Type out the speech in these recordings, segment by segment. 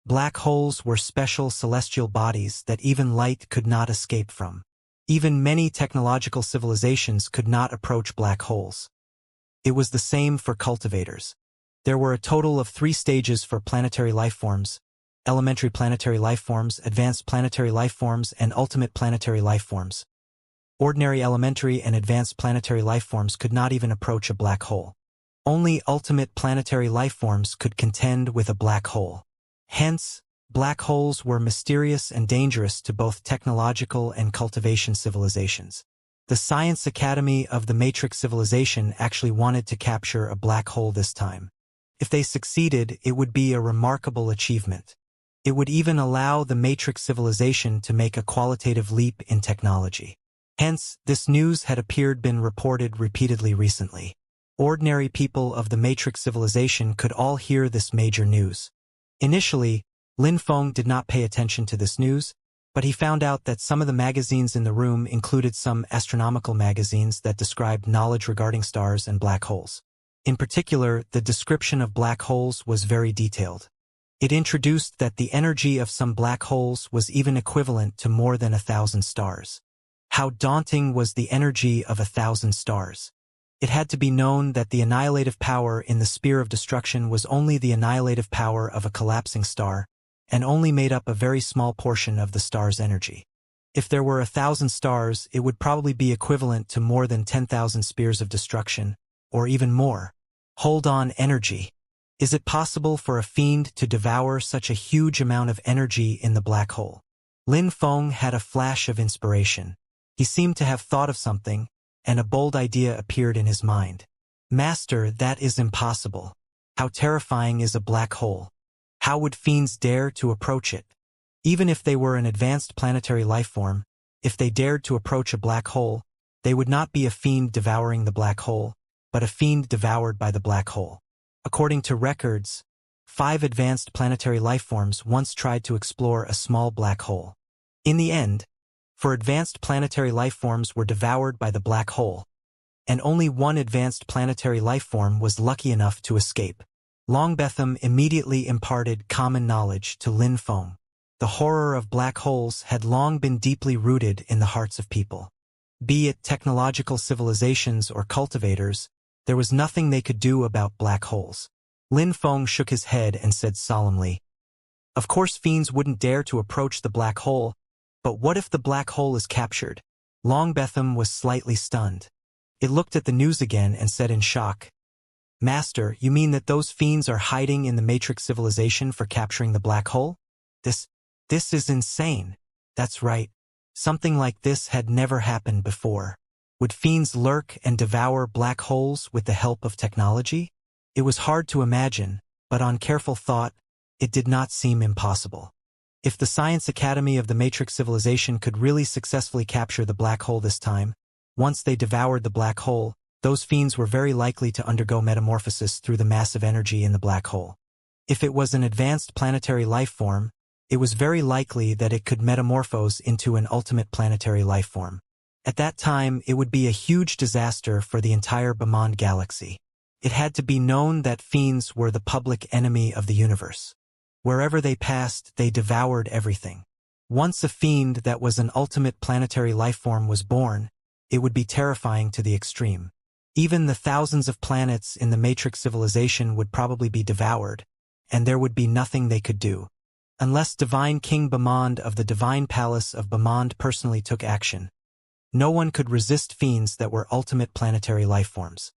Black holes were special celestial bodies that even light could not escape from. Even many technological civilizations could not approach black holes. It was the same for cultivators. There were a total of 3 stages for planetary lifeforms: elementary planetary lifeforms, advanced planetary lifeforms, and ultimate planetary lifeforms. Ordinary elementary and advanced planetary lifeforms could not even approach a black hole. Only ultimate planetary lifeforms could contend with a black hole. Hence, black holes were mysterious and dangerous to both technological and cultivation civilizations. The Science Academy of the Matrix civilization actually wanted to capture a black hole this time. If they succeeded, it would be a remarkable achievement. It would even allow the Matrix civilization to make a qualitative leap in technology. Hence, this news had been reported repeatedly recently. Ordinary people of the Matrix civilization could all hear this major news. Initially, Lin Feng did not pay attention to this news, but he found out that some of the magazines in the room included some astronomical magazines that described knowledge regarding stars and black holes. In particular, the description of black holes was very detailed. It introduced that the energy of some black holes was even equivalent to more than 1,000 stars. How daunting was the energy of 1,000 stars? It had to be known that the annihilative power in the sphere of destruction was only the annihilative power of a collapsing star, and only made up a very small portion of the star's energy. If there were 1,000 stars, it would probably be equivalent to more than 10,000 spheres of destruction, or even more. Hold on, energy. Is it possible for a fiend to devour such a huge amount of energy in the black hole? Lin Feng had a flash of inspiration. He seemed to have thought of something, and a bold idea appeared in his mind. Master, that is impossible. How terrifying is a black hole? How would fiends dare to approach it? Even if they were an advanced planetary lifeform, if they dared to approach a black hole, they would not be a fiend devouring the black hole, but a fiend devoured by the black hole. According to records, 5 advanced planetary lifeforms once tried to explore a small black hole. In the end, advanced planetary lifeforms were devoured by the black hole, and only one advanced planetary lifeform was lucky enough to escape. Longbetham immediately imparted common knowledge to Lin Feng. The horror of black holes had long been deeply rooted in the hearts of people. Be it technological civilizations or cultivators, there was nothing they could do about black holes. Lin Feng shook his head and said solemnly, "Of course fiends wouldn't dare to approach the black hole, but what if the black hole is captured?" Longbetham was slightly stunned. It looked at the news again and said in shock, "Master, you mean that those fiends are hiding in the Matrix civilization for capturing the black hole? This is insane." That's right. Something like this had never happened before. Would fiends lurk and devour black holes with the help of technology? It was hard to imagine, but on careful thought, it did not seem impossible. If the Science Academy of the Matrix civilization could really successfully capture the black hole this time, once they devoured the black hole, those fiends were very likely to undergo metamorphosis through the massive energy in the black hole. If it was an advanced planetary life form, it was very likely that it could metamorphose into an ultimate planetary life form. At that time, it would be a huge disaster for the entire Bemond galaxy. It had to be known that fiends were the public enemy of the universe. Wherever they passed, they devoured everything. Once a fiend that was an ultimate planetary lifeform was born, it would be terrifying to the extreme. Even the thousands of planets in the Matrix civilization would probably be devoured, and there would be nothing they could do. Unless Divine King Bemond of the Divine Palace of Bemond personally took action, no one could resist fiends that were ultimate planetary lifeforms.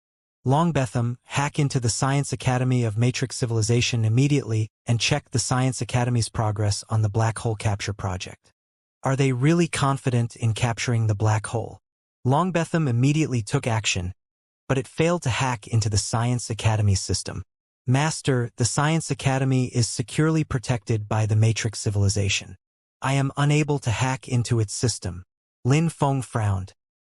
Longbetham, hack into the Science Academy of Matrix Civilization immediately and check the Science Academy's progress on the black hole capture project. Are they really confident in capturing the black hole? Longbetham immediately took action, but it failed to hack into the Science Academy's system. Master, the Science Academy is securely protected by the Matrix civilization. I am unable to hack into its system. Lin Feng frowned.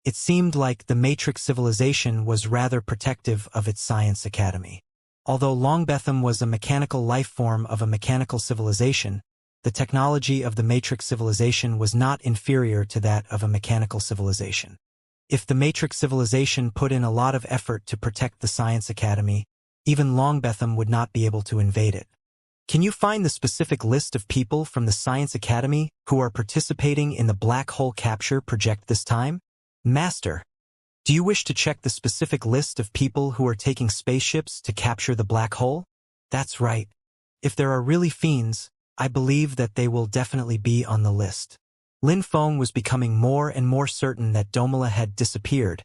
It seemed like the Matrix civilization was rather protective of its Science Academy. Although Longbetham was a mechanical life form of a mechanical civilization, the technology of the Matrix civilization was not inferior to that of a mechanical civilization. If the Matrix civilization put in a lot of effort to protect the Science Academy, even Longbetham would not be able to invade it. Can you find the specific list of people from the Science Academy who are participating in the black hole capture project this time? Master, do you wish to check the specific list of people who are taking spaceships to capture the black hole? That's right. If there are really fiends, I believe that they will definitely be on the list. Lin Feng was becoming more and more certain that Domela had disappeared,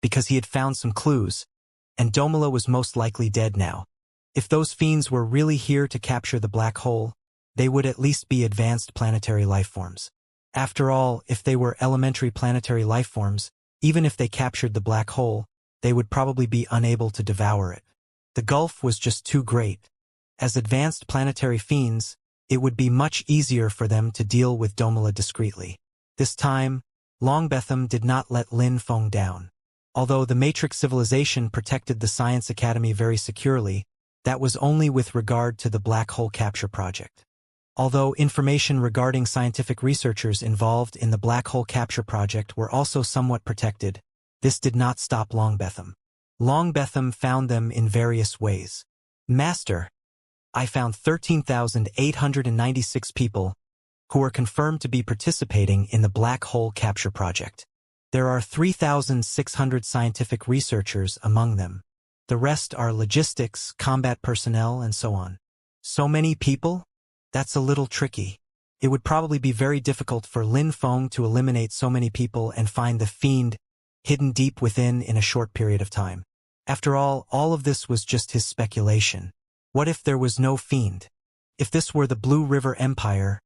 because he had found some clues, and Domela was most likely dead now. If those fiends were really here to capture the black hole, they would at least be advanced planetary lifeforms. After all, if they were elementary planetary lifeforms, even if they captured the black hole, they would probably be unable to devour it. The gulf was just too great. As advanced planetary fiends, it would be much easier for them to deal with Domela discreetly. This time, Longbetham did not let Lin Feng down. Although the Matrix civilization protected the Science Academy very securely, that was only with regard to the black hole capture project. Although information regarding scientific researchers involved in the black hole capture project were also somewhat protected, this did not stop Longbetham. Longbetham found them in various ways. Master, I found 13,896 people who are confirmed to be participating in the black hole capture project. There are 3,600 scientific researchers among them. The rest are logistics, combat personnel, and so on. So many people? That's a little tricky. It would probably be very difficult for Lin Feng to eliminate so many people and find the fiend hidden deep within in a short period of time. After all of this was just his speculation. What if there was no fiend? If this were the Blue River Empire,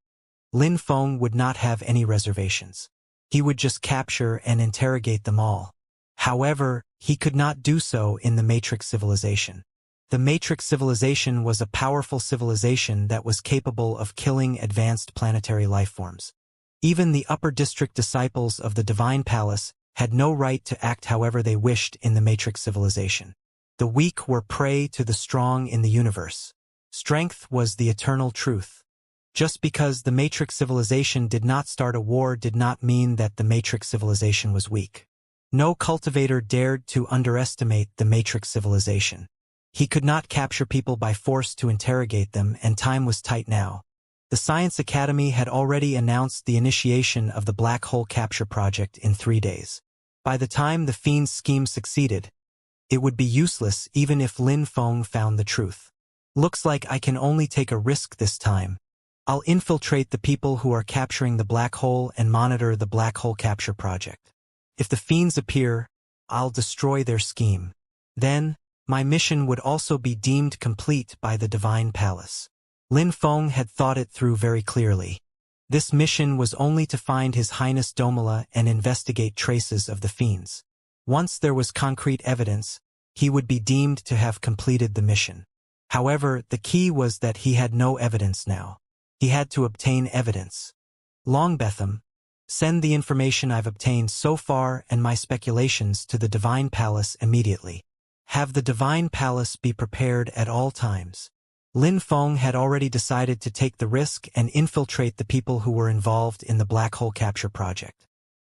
Lin Feng would not have any reservations. He would just capture and interrogate them all. However, he could not do so in the Matrix civilization. The Matrix civilization was a powerful civilization that was capable of killing advanced planetary lifeforms. Even the upper district disciples of the Divine Palace had no right to act however they wished in the Matrix civilization. The weak were prey to the strong in the universe. Strength was the eternal truth. Just because the Matrix civilization did not start a war did not mean that the Matrix civilization was weak. No cultivator dared to underestimate the Matrix civilization. He could not capture people by force to interrogate them, and time was tight now. The Science Academy had already announced the initiation of the Black Hole Capture Project in 3 days. By the time the fiend's scheme succeeded, it would be useless even if Lin Feng found the truth. Looks like I can only take a risk this time. I'll infiltrate the people who are capturing the black hole and monitor the Black Hole Capture Project. If the fiends appear, I'll destroy their scheme. Then, my mission would also be deemed complete by the Divine Palace. Lin Feng had thought it through very clearly. This mission was only to find His Highness Domela and investigate traces of the fiends. Once there was concrete evidence, he would be deemed to have completed the mission. However, the key was that he had no evidence now. He had to obtain evidence. Longbetham, send the information I've obtained so far and my speculations to the Divine Palace immediately. Have the Divine Palace be prepared at all times. Lin Feng had already decided to take the risk and infiltrate the people who were involved in the Black Hole Capture Project.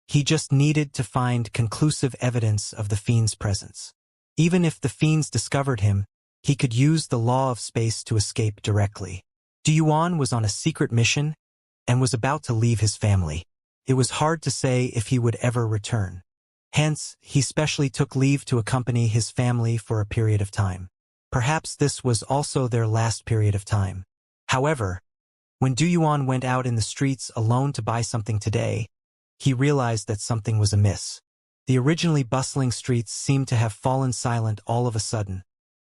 He just needed to find conclusive evidence of the fiend's presence. Even if the fiends discovered him, he could use the law of space to escape directly. Yuan was on a secret mission and was about to leave his family. It was hard to say if he would ever return. Hence, he specially took leave to accompany his family for a period of time. Perhaps this was also their last period of time. However, when Yuan went out in the streets alone to buy something today, he realized that something was amiss. The originally bustling streets seemed to have fallen silent all of a sudden,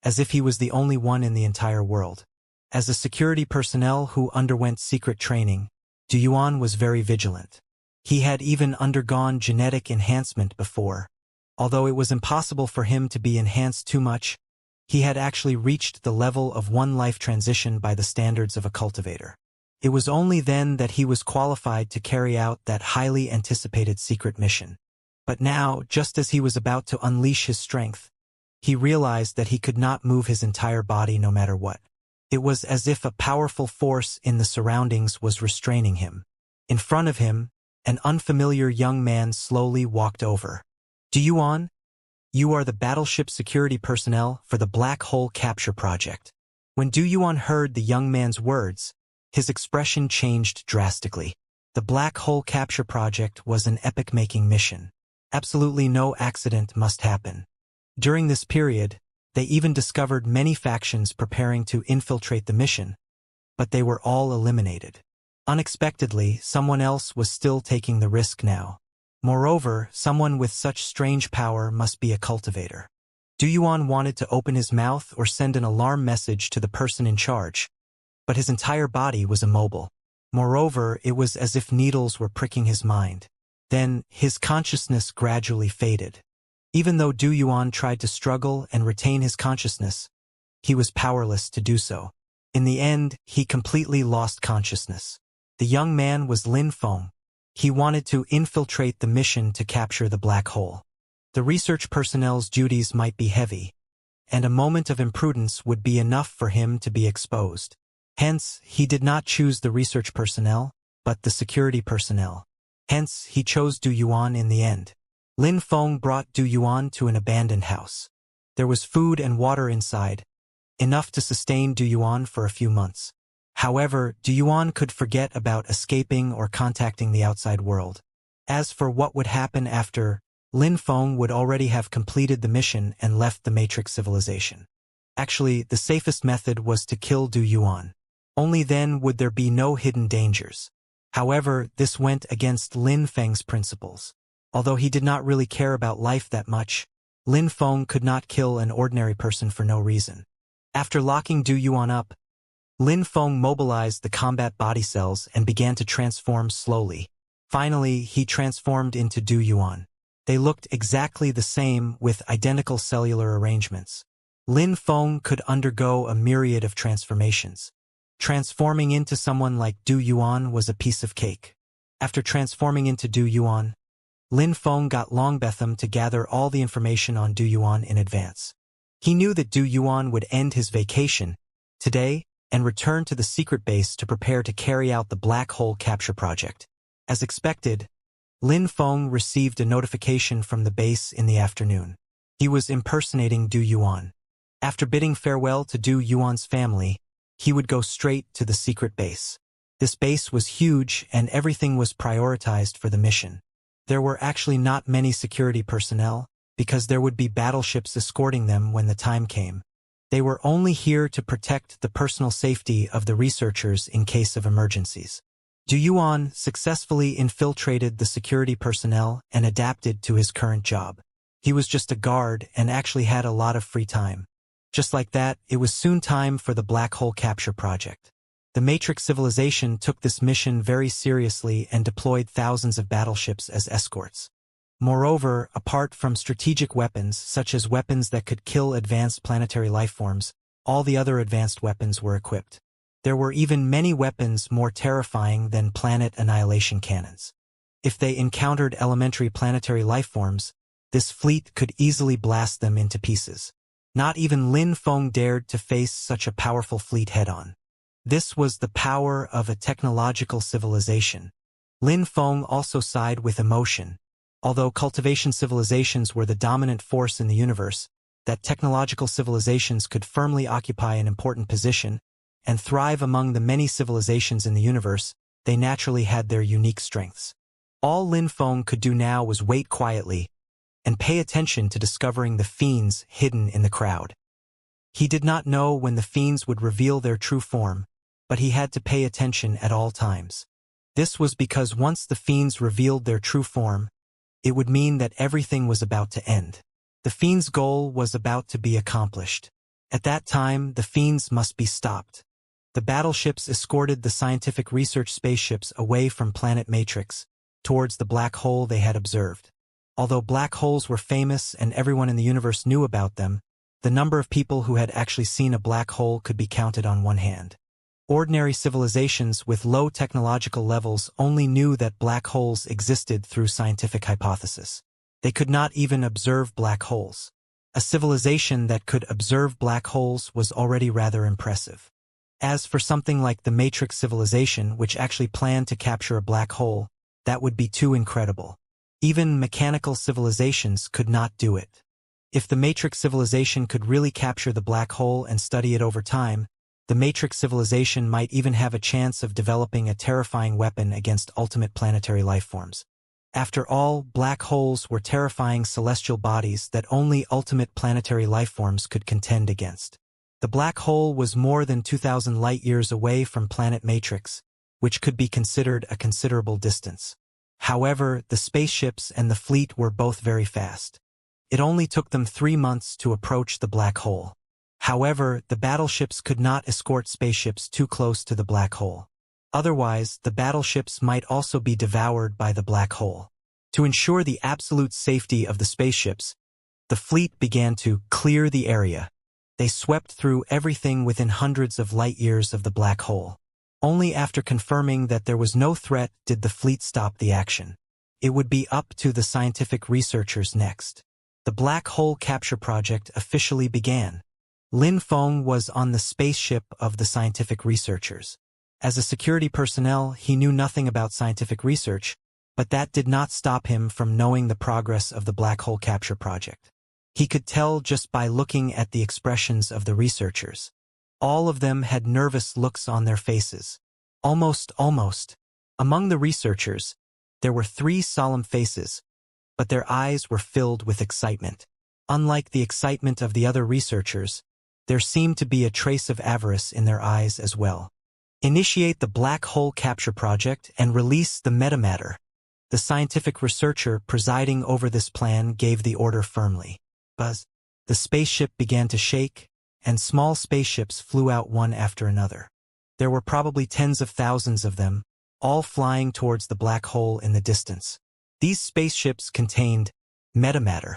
as if he was the only one in the entire world. As a security personnel who underwent secret training, Yuan was very vigilant. He had even undergone genetic enhancement before. Although it was impossible for him to be enhanced too much, he had actually reached the level of one life transition by the standards of a cultivator. It was only then that he was qualified to carry out that highly anticipated secret mission. But now, just as he was about to unleash his strength, he realized that he could not move his entire body no matter what. It was as if a powerful force in the surroundings was restraining him. In front of him, an unfamiliar young man slowly walked over. Yuan, you are the battleship security personnel for the Black Hole Capture Project. When Du Yuan heard the young man's words, his expression changed drastically. The black hole capture project was an epoch-making mission. Absolutely no accident must happen. During this period, they even discovered many factions preparing to infiltrate the mission, but they were all eliminated. Unexpectedly, someone else was still taking the risk now. Moreover, someone with such strange power must be a cultivator. Du Yuan wanted to open his mouth or send an alarm message to the person in charge, but his entire body was immobile. Moreover, it was as if needles were pricking his mind. Then, his consciousness gradually faded. Even though Du Yuan tried to struggle and retain his consciousness, he was powerless to do so. In the end, he completely lost consciousness. The young man was Lin Feng. He wanted to infiltrate the mission to capture the black hole. The research personnel's duties might be heavy, and a moment of imprudence would be enough for him to be exposed. Hence, he did not choose the research personnel, but the security personnel. Hence, he chose Du Yuan in the end. Lin Feng brought Du Yuan to an abandoned house. There was food and water inside, enough to sustain Du Yuan for a few months. However, Du Yuan could forget about escaping or contacting the outside world. As for what would happen after, Lin Feng would already have completed the mission and left the Matrix civilization. Actually, the safest method was to kill Du Yuan. Only then would there be no hidden dangers. However, this went against Lin Feng's principles. Although he did not really care about life that much, Lin Feng could not kill an ordinary person for no reason. After locking Du Yuan up, Lin Feng mobilized the combat body cells and began to transform slowly. Finally, he transformed into Du Yuan. They looked exactly the same with identical cellular arrangements. Lin Feng could undergo a myriad of transformations. Transforming into someone like Du Yuan was a piece of cake. After transforming into Du Yuan, Lin Feng got Longbetham to gather all the information on Du Yuan in advance. He knew that Du Yuan would end his vacation today and return to the secret base to prepare to carry out the black hole capture project. As expected, Lin Feng received a notification from the base in the afternoon. He was impersonating Du Yuan. After bidding farewell to Du Yuan's family, he would go straight to the secret base. This base was huge and everything was prioritized for the mission. There were actually not many security personnel, because there would be battleships escorting them when the time came. They were only here to protect the personal safety of the researchers in case of emergencies. Du Yuan successfully infiltrated the security personnel and adapted to his current job. He was just a guard and actually had a lot of free time. Just like that, it was soon time for the black hole capture project. The Matrix civilization took this mission very seriously and deployed thousands of battleships as escorts. Moreover, apart from strategic weapons, such as weapons that could kill advanced planetary lifeforms, all the other advanced weapons were equipped. There were even many weapons more terrifying than planet annihilation cannons. If they encountered elementary planetary lifeforms, this fleet could easily blast them into pieces. Not even Lin Feng dared to face such a powerful fleet head-on. This was the power of a technological civilization. Lin Feng also sighed with emotion. Although cultivation civilizations were the dominant force in the universe, that technological civilizations could firmly occupy an important position and thrive among the many civilizations in the universe, they naturally had their unique strengths. All Lin Feng could do now was wait quietly and pay attention to discovering the fiends hidden in the crowd. He did not know when the fiends would reveal their true form, but he had to pay attention at all times. This was because once the fiends revealed their true form, it would mean that everything was about to end. The fiends' goal was about to be accomplished. At that time, the fiends must be stopped. The battleships escorted the scientific research spaceships away from planet Matrix, towards the black hole they had observed. Although black holes were famous and everyone in the universe knew about them, the number of people who had actually seen a black hole could be counted on one hand. Ordinary civilizations with low technological levels only knew that black holes existed through scientific hypothesis. They could not even observe black holes. A civilization that could observe black holes was already rather impressive. As for something like the Matrix civilization, which actually planned to capture a black hole, that would be too incredible. Even mechanical civilizations could not do it. If the Matrix civilization could really capture the black hole and study it over time, the Matrix civilization might even have a chance of developing a terrifying weapon against ultimate planetary lifeforms. After all, black holes were terrifying celestial bodies that only ultimate planetary lifeforms could contend against. The black hole was more than 2,000 light-years away from planet Matrix, which could be considered a considerable distance. However, the spaceships and the fleet were both very fast. It only took them 3 months to approach the black hole. However, the battleships could not escort spaceships too close to the black hole. Otherwise, the battleships might also be devoured by the black hole. To ensure the absolute safety of the spaceships, the fleet began to clear the area. They swept through everything within hundreds of light-years of the black hole. Only after confirming that there was no threat did the fleet stop the action. It would be up to the scientific researchers next. The black hole capture project officially began. Lin Feng was on the spaceship of the scientific researchers. As a security personnel, he knew nothing about scientific research, but that did not stop him from knowing the progress of the black hole capture project. He could tell just by looking at the expressions of the researchers. All of them had nervous looks on their faces. Almost. Among the researchers, there were 3 solemn faces, but their eyes were filled with excitement. Unlike the excitement of the other researchers, there seemed to be a trace of avarice in their eyes as well. Initiate the black hole capture project and release the metamatter. The scientific researcher presiding over this plan gave the order firmly. Buzz. The spaceship began to shake, and small spaceships flew out one after another. There were probably tens of thousands of them, all flying towards the black hole in the distance. These spaceships contained metamatter.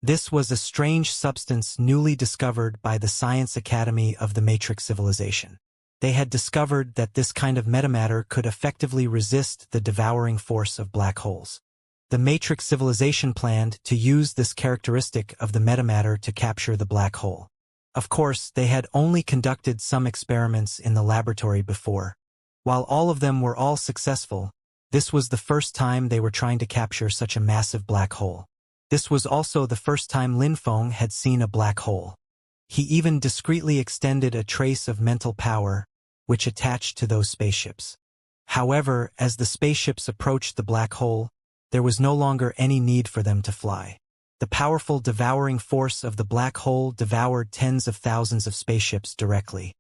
This was a strange substance newly discovered by the Science Academy of the Matrix civilization. They had discovered that this kind of metamatter could effectively resist the devouring force of black holes. The Matrix civilization planned to use this characteristic of the metamatter to capture the black hole. Of course, they had only conducted some experiments in the laboratory before. While all of them were all successful, this was the first time they were trying to capture such a massive black hole. This was also the first time Lin Feng had seen a black hole. He even discreetly extended a trace of mental power, which attached to those spaceships. However, as the spaceships approached the black hole, there was no longer any need for them to fly. The powerful devouring force of the black hole devoured tens of thousands of spaceships directly.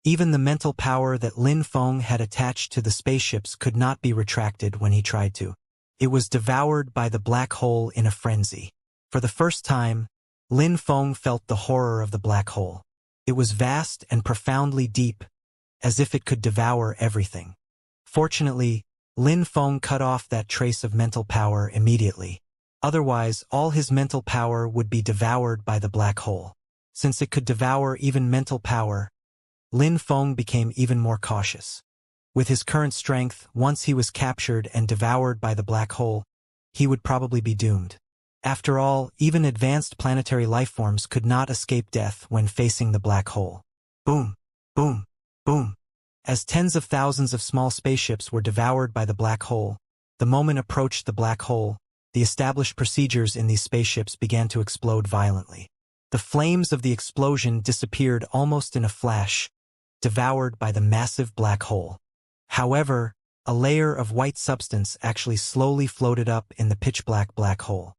Even the mental power that Lin Feng had attached to the spaceships could not be retracted when he tried to. It was devoured by the black hole in a frenzy. For the first time, Lin Feng felt the horror of the black hole. It was vast and profoundly deep, as if it could devour everything. Fortunately, Lin Feng cut off that trace of mental power immediately. Otherwise, all his mental power would be devoured by the black hole. Since it could devour even mental power, Lin Feng became even more cautious. With his current strength, once he was captured and devoured by the black hole, he would probably be doomed. After all, even advanced planetary lifeforms could not escape death when facing the black hole. Boom, boom, boom. As tens of thousands of small spaceships were devoured by the black hole, the moment approached the black hole, the established procedures in these spaceships began to explode violently. The flames of the explosion disappeared almost in a flash, devoured by the massive black hole. However, a layer of white substance actually slowly floated up in the pitch-black black hole.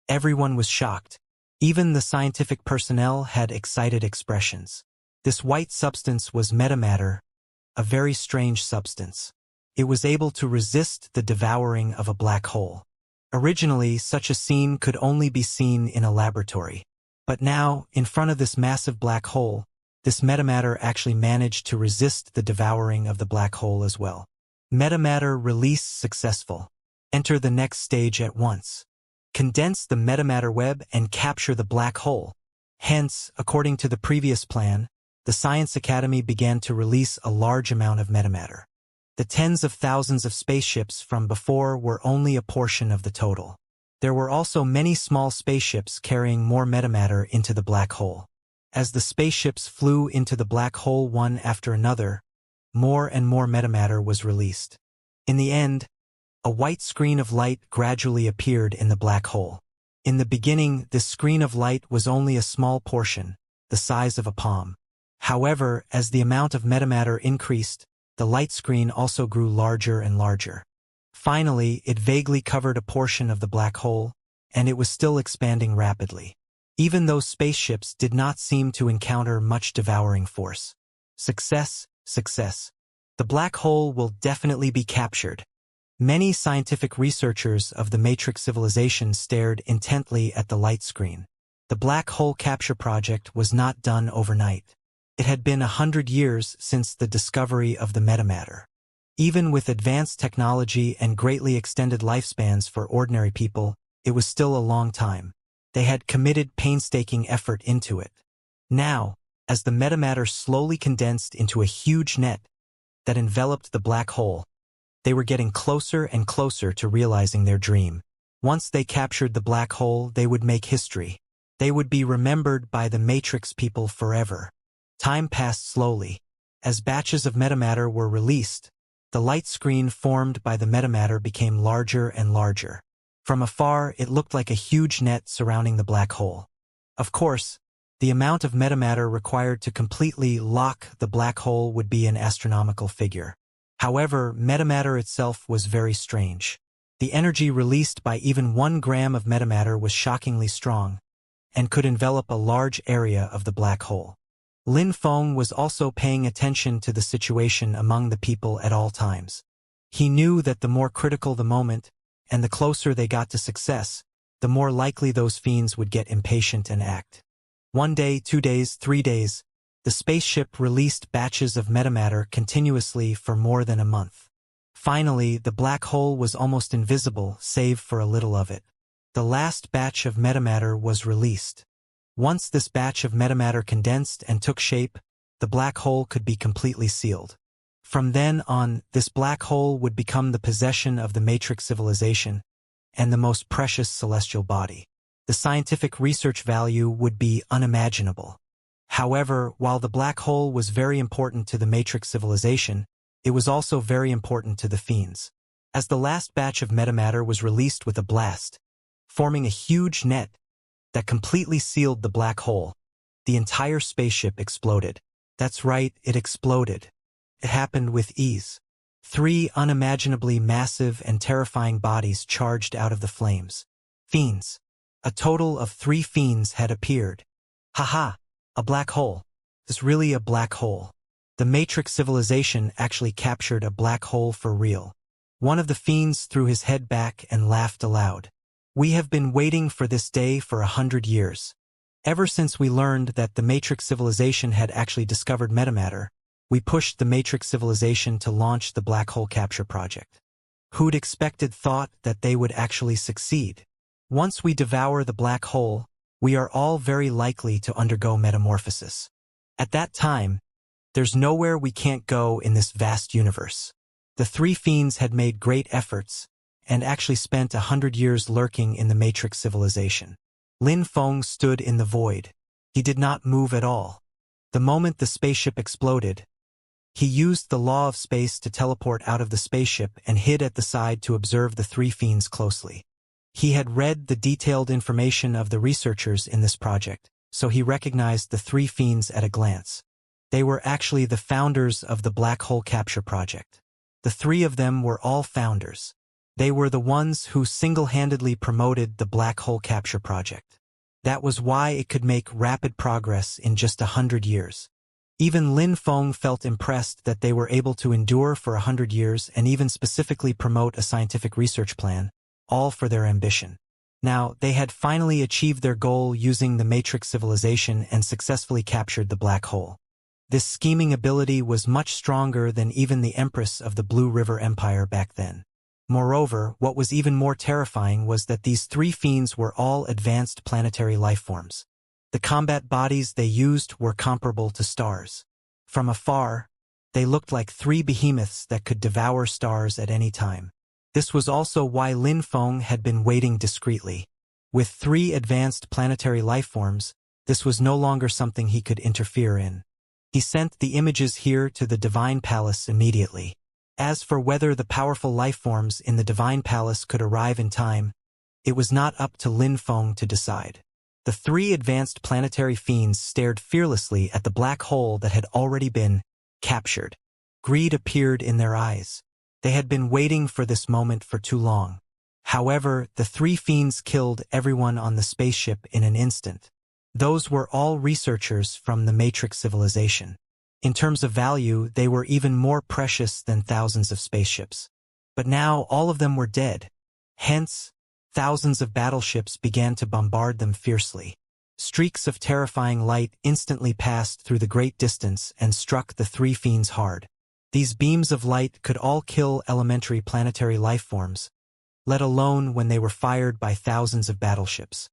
Everyone was shocked. Even the scientific personnel had excited expressions. This white substance was metamatter, a very strange substance. It was able to resist the devouring of a black hole. Originally, such a scene could only be seen in a laboratory. But now, in front of this massive black hole, this metamatter actually managed to resist the devouring of the black hole as well. Metamatter release successful. Enter the next stage at once. Condense the metamatter web and capture the black hole. Hence, according to the previous plan, the Science Academy began to release a large amount of metamatter. The tens of thousands of spaceships from before were only a portion of the total. There were also many small spaceships carrying more metamatter into the black hole. As the spaceships flew into the black hole one after another, more and more metamatter was released. In the end, a white screen of light gradually appeared in the black hole. In the beginning, this screen of light was only a small portion, the size of a palm. However, as the amount of metamatter increased, the light screen also grew larger and larger. Finally, it vaguely covered a portion of the black hole, and it was still expanding rapidly. Even those spaceships did not seem to encounter much devouring force. Success, success. The black hole will definitely be captured. Many scientific researchers of the Matrix civilization stared intently at the light screen. The black hole capture project was not done overnight. It had been 100 years since the discovery of the metamatter. Even with advanced technology and greatly extended lifespans for ordinary people, it was still a long time. They had committed painstaking effort into it. Now, as the metamatter slowly condensed into a huge net that enveloped the black hole, they were getting closer and closer to realizing their dream. Once they captured the black hole, they would make history. They would be remembered by the Matrix people forever. Time passed slowly. As batches of metamatter were released, the light screen formed by the metamatter became larger and larger. From afar, it looked like a huge net surrounding the black hole. Of course, the amount of metamatter required to completely lock the black hole would be an astronomical figure. However, metamatter itself was very strange. The energy released by even 1 gram of metamatter was shockingly strong, and could envelop a large area of the black hole. Lin Feng was also paying attention to the situation among the people at all times. He knew that the more critical the moment, and the closer they got to success, the more likely those fiends would get impatient and act. 1 day, 2 days, 3 days, the spaceship released batches of metamatter continuously for more than a month. Finally, the black hole was almost invisible, save for a little of it. The last batch of metamatter was released. Once this batch of metamatter condensed and took shape, the black hole could be completely sealed. From then on, this black hole would become the possession of the Matrix civilization and the most precious celestial body. The scientific research value would be unimaginable. However, while the black hole was very important to the Matrix civilization, it was also very important to the fiends. As the last batch of metamatter was released with a blast, forming a huge net that completely sealed the black hole, the entire spaceship exploded. That's right, it exploded. It happened with ease. 3 unimaginably massive and terrifying bodies charged out of the flames. Fiends. A total of 3 fiends had appeared. Haha, a black hole. It's really a black hole. The Matrix civilization actually captured a black hole for real. One of the fiends threw his head back and laughed aloud. We have been waiting for this day for 100 years. Ever since we learned that the Matrix civilization had actually discovered metamatter, we pushed the Matrix civilization to launch the black hole capture project. Who'd expected thought that they would actually succeed? Once we devour the black hole, we are all very likely to undergo metamorphosis. At that time, there's nowhere we can't go in this vast universe. The 3 fiends had made great efforts, and actually spent 100 years lurking in the Matrix civilization. Lin Feng stood in the void. He did not move at all. The moment the spaceship exploded, he used the law of space to teleport out of the spaceship and hid at the side to observe the 3 fiends closely. He had read the detailed information of the researchers in this project, so he recognized the 3 fiends at a glance. They were actually the founders of the black hole capture project. The 3 of them were all founders. They were the ones who single-handedly promoted the black hole capture project. That was why it could make rapid progress in just 100 years. Even Lin Feng felt impressed that they were able to endure for 100 years and even specifically promote a scientific research plan, all for their ambition. Now, they had finally achieved their goal using the Matrix civilization and successfully captured the black hole. This scheming ability was much stronger than even the Empress of the Blue River Empire back then. Moreover, what was even more terrifying was that these 3 fiends were all advanced planetary lifeforms. The combat bodies they used were comparable to stars. From afar, they looked like 3 behemoths that could devour stars at any time. This was also why Lin Feng had been waiting discreetly. With 3 advanced planetary lifeforms, this was no longer something he could interfere in. He sent the images here to the Divine Palace immediately. As for whether the powerful lifeforms in the Divine Palace could arrive in time, it was not up to Lin Feng to decide. The three advanced planetary fiends stared fearlessly at the black hole that had already been captured. Greed appeared in their eyes. They had been waiting for this moment for too long. However, the three fiends killed everyone on the spaceship in an instant. Those were all researchers from the Matrix civilization. In terms of value, they were even more precious than thousands of spaceships. But now all of them were dead. Hence, thousands of battleships began to bombard them fiercely. Streaks of terrifying light instantly passed through the great distance and struck the three fiends hard. These beams of light could all kill elementary planetary lifeforms, let alone when they were fired by thousands of battleships.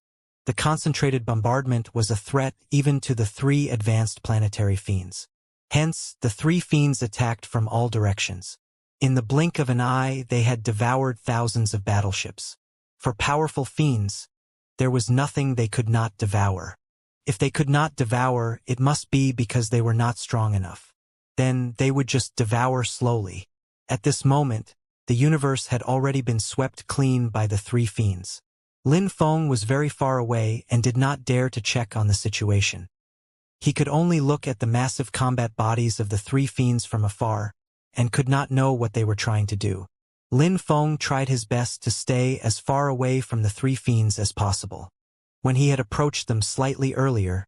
The concentrated bombardment was a threat even to the three advanced planetary fiends. Hence, the three fiends attacked from all directions. In the blink of an eye, they had devoured thousands of battleships. For powerful fiends, there was nothing they could not devour. If they could not devour, it must be because they were not strong enough. Then they would just devour slowly. At this moment, the universe had already been swept clean by the three fiends. Lin Feng was very far away and did not dare to check on the situation. He could only look at the massive combat bodies of the three fiends from afar, and could not know what they were trying to do. Lin Feng tried his best to stay as far away from the three fiends as possible. When he had approached them slightly earlier,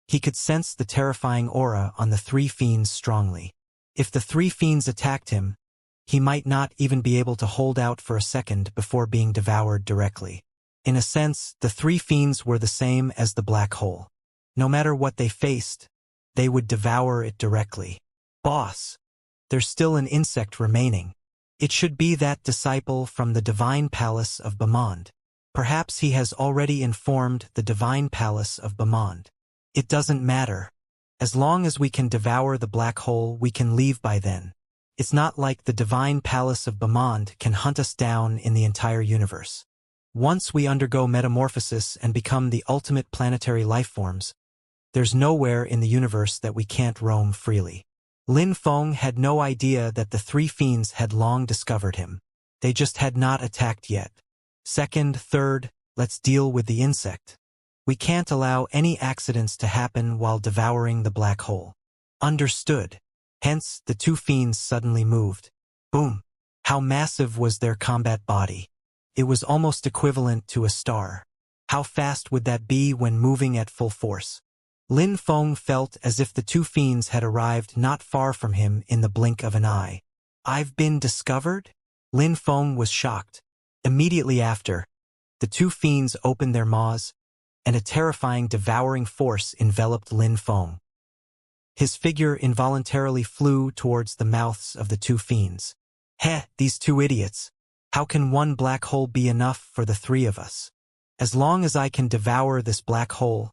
he could sense the terrifying aura on the three fiends strongly. If the three fiends attacked him, he might not even be able to hold out for a second before being devoured directly. In a sense, the three fiends were the same as the black hole. No matter what they faced, they would devour it directly. Boss, there's still an insect remaining. It should be that disciple from the Divine Palace of Bamond. Perhaps he has already informed the Divine Palace of Bamond. It doesn't matter. As long as we can devour the black hole, we can leave by then. It's not like the Divine Palace of Bamond can hunt us down in the entire universe. Once we undergo metamorphosis and become the ultimate planetary lifeforms, there's nowhere in the universe that we can't roam freely. Lin Feng had no idea that the three fiends had long discovered him. They just had not attacked yet. Second, third, let's deal with the insect. We can't allow any accidents to happen while devouring the black hole. Understood. Hence, the two fiends suddenly moved. Boom! How massive was their combat body? It was almost equivalent to a star. How fast would that be when moving at full force? Lin Feng felt as if the two fiends had arrived not far from him in the blink of an eye. I've been discovered? Lin Feng was shocked. Immediately after, the two fiends opened their maws, and a terrifying devouring force enveloped Lin Feng. His figure involuntarily flew towards the mouths of the two fiends. Heh, these two idiots. How can one black hole be enough for the three of us? As long as I can devour this black hole,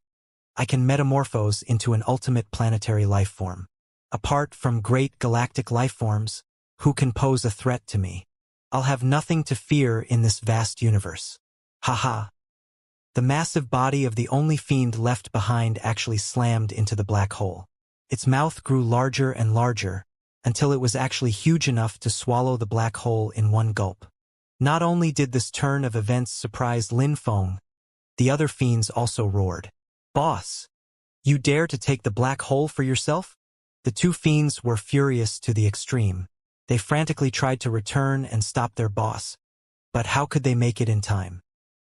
I can metamorphose into an ultimate planetary lifeform. Apart from great galactic lifeforms, who can pose a threat to me? I'll have nothing to fear in this vast universe. Haha. The massive body of the only fiend left behind actually slammed into the black hole. Its mouth grew larger and larger, until it was actually huge enough to swallow the black hole in one gulp. Not only did this turn of events surprise Lin Feng, the other fiends also roared. Boss! You dare to take the black hole for yourself? The two fiends were furious to the extreme. They frantically tried to return and stop their boss. But how could they make it in time?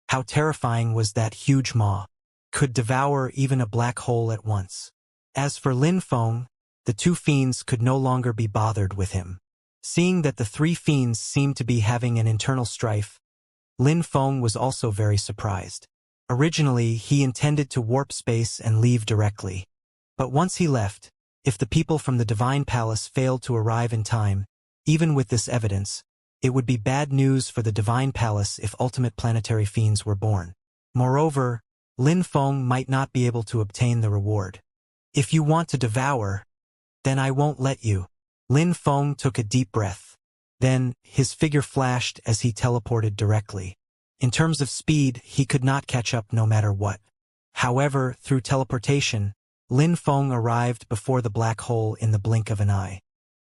How terrifying was that huge maw? Could devour even a black hole at once. As for Lin Feng, the two fiends could no longer be bothered with him. Seeing that the three fiends seemed to be having an internal strife, Lin Feng was also very surprised. Originally, he intended to warp space and leave directly. But once he left, if the people from the Divine Palace failed to arrive in time, even with this evidence, it would be bad news for the Divine Palace if ultimate planetary fiends were born. Moreover, Lin Feng might not be able to obtain the reward. If you want to devour, then I won't let you. Lin Feng took a deep breath. Then, his figure flashed as he teleported directly. In terms of speed, he could not catch up no matter what. However, through teleportation, Lin Feng arrived before the black hole in the blink of an eye.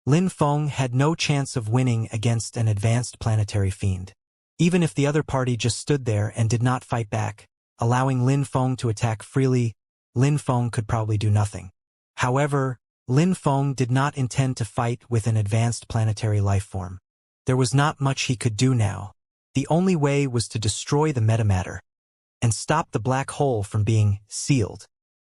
Lin Feng had no chance of winning against an advanced planetary fiend. Even if the other party just stood there and did not fight back, allowing Lin Feng to attack freely. Lin Feng could probably do nothing. However, Lin Feng did not intend to fight with an advanced planetary lifeform. There was not much he could do now. The only way was to destroy the metamatter and stop the black hole from being sealed.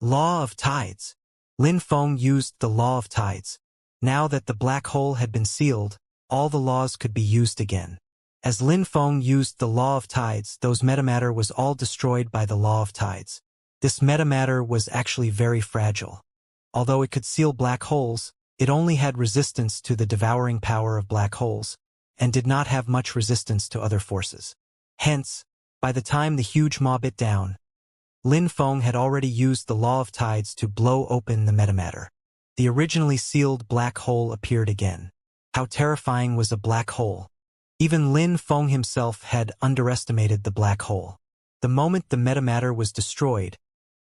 Law of Tides. Lin Feng used the Law of Tides. Now that the black hole had been sealed, all the laws could be used again. As Lin Feng used the Law of Tides, those metamatter was all destroyed by the Law of Tides. This metamatter was actually very fragile. Although it could seal black holes, it only had resistance to the devouring power of black holes, and did not have much resistance to other forces. Hence, by the time the huge maw bit down, Lin Feng had already used the Law of Tides to blow open the metamatter. The originally sealed black hole appeared again. How terrifying was a black hole! Even Lin Feng himself had underestimated the black hole. The moment the metamatter was destroyed,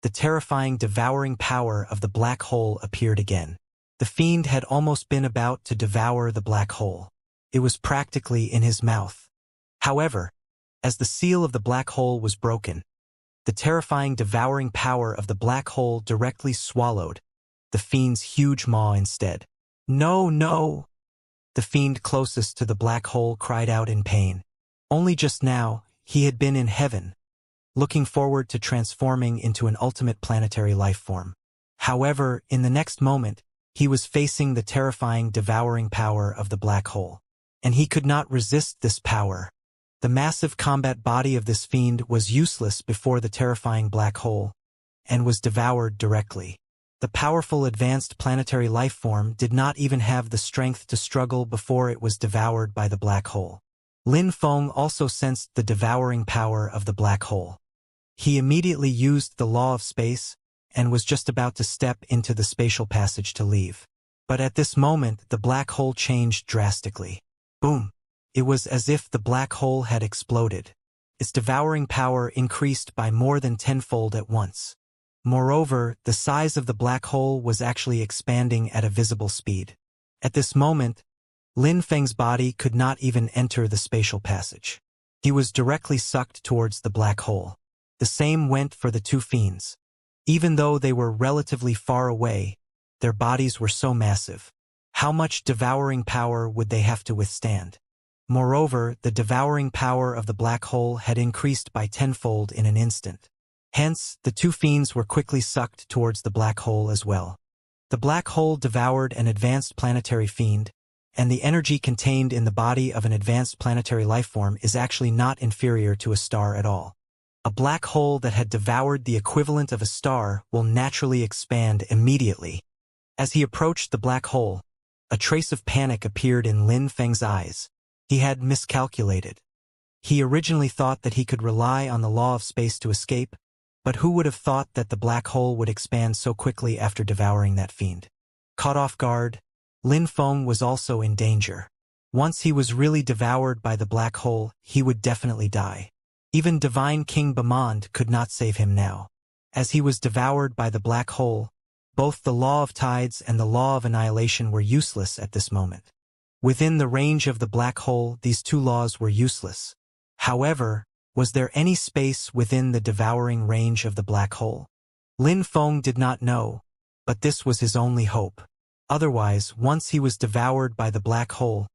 the terrifying devouring power of the black hole appeared again. The fiend had almost been about to devour the black hole. It was practically in his mouth. However, as the seal of the black hole was broken, the terrifying devouring power of the black hole directly swallowed the fiend's huge maw instead. No, no! The fiend closest to the black hole cried out in pain. Only just now, he had been in heaven, looking forward to transforming into an ultimate planetary life form. However, in the next moment, he was facing the terrifying devouring power of the black hole. And he could not resist this power. The massive combat body of this fiend was useless before the terrifying black hole, and was devoured directly. The powerful advanced planetary life form did not even have the strength to struggle before it was devoured by the black hole. Lin Feng also sensed the devouring power of the black hole. He immediately used the law of space, and was just about to step into the spatial passage to leave. But at this moment, the black hole changed drastically. Boom! It was as if the black hole had exploded. Its devouring power increased by more than tenfold at once. Moreover, the size of the black hole was actually expanding at a visible speed. At this moment, Lin Feng's body could not even enter the spatial passage. He was directly sucked towards the black hole. The same went for the two fiends. Even though they were relatively far away, their bodies were so massive. How much devouring power would they have to withstand? Moreover, the devouring power of the black hole had increased by tenfold in an instant. Hence, the two fiends were quickly sucked towards the black hole as well. The black hole devoured an advanced planetary fiend, and the energy contained in the body of an advanced planetary lifeform is actually not inferior to a star at all. A black hole that had devoured the equivalent of a star will naturally expand immediately. As he approached the black hole, a trace of panic appeared in Lin Feng's eyes. He had miscalculated. He originally thought that he could rely on the law of space to escape, but who would have thought that the black hole would expand so quickly after devouring that fiend? Caught off guard, Lin Feng was also in danger. Once he was really devoured by the black hole, he would definitely die. Even Divine King Bamand could not save him now. As he was devoured by the black hole, both the Law of Tides and the Law of Annihilation were useless at this moment. Within the range of the black hole, these two laws were useless. However, was there any space within the devouring range of the black hole? Lin Feng did not know, but this was his only hope. Otherwise, once he was devoured by the black hole,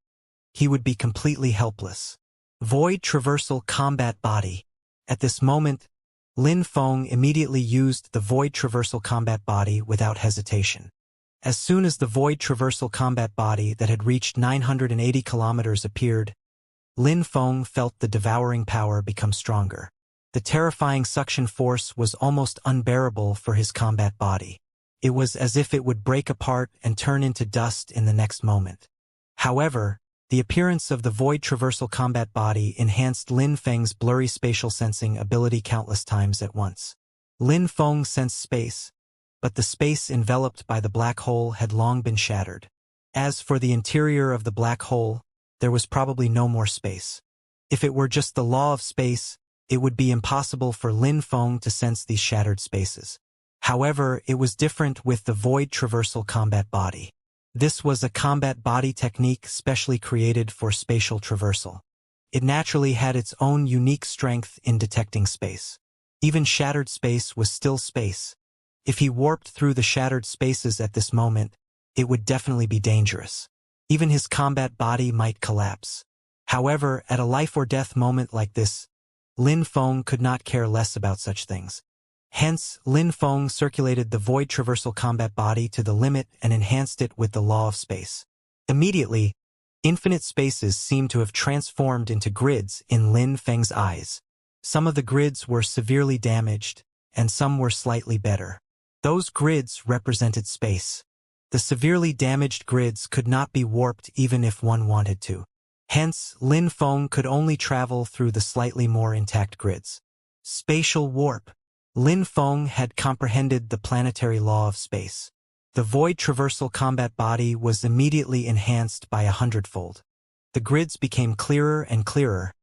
he would be completely helpless. Void Traversal Combat Body. At this moment, Lin Feng immediately used the Void Traversal Combat Body without hesitation. As soon as the Void Traversal Combat Body that had reached 980 kilometers appeared, Lin Feng felt the devouring power become stronger. The terrifying suction force was almost unbearable for his combat body. It was as if it would break apart and turn into dust in the next moment. However, the appearance of the Void Traversal Combat Body enhanced Lin Feng's blurry spatial sensing ability countless times at once. Lin Feng sensed space, but the space enveloped by the black hole had long been shattered. As for the interior of the black hole, there was probably no more space. If it were just the law of space, it would be impossible for Lin Feng to sense these shattered spaces. However, it was different with the Void Traversal Combat Body. This was a combat body technique specially created for spatial traversal. It naturally had its own unique strength in detecting space. Even shattered space was still space. If he warped through the shattered spaces at this moment, it would definitely be dangerous. Even his combat body might collapse. However, at a life-or-death moment like this, Lin Feng could not care less about such things. Hence, Lin Feng circulated the void traversal combat body to the limit and enhanced it with the law of space. Immediately, infinite spaces seemed to have transformed into grids in Lin Feng's eyes. Some of the grids were severely damaged, and some were slightly better. Those grids represented space. The severely damaged grids could not be warped even if one wanted to. Hence, Lin Feng could only travel through the slightly more intact grids. Spatial warp. Lin Feng had comprehended the planetary law of space. The void traversal combat body was immediately enhanced by 100-fold. The grids became clearer and clearer,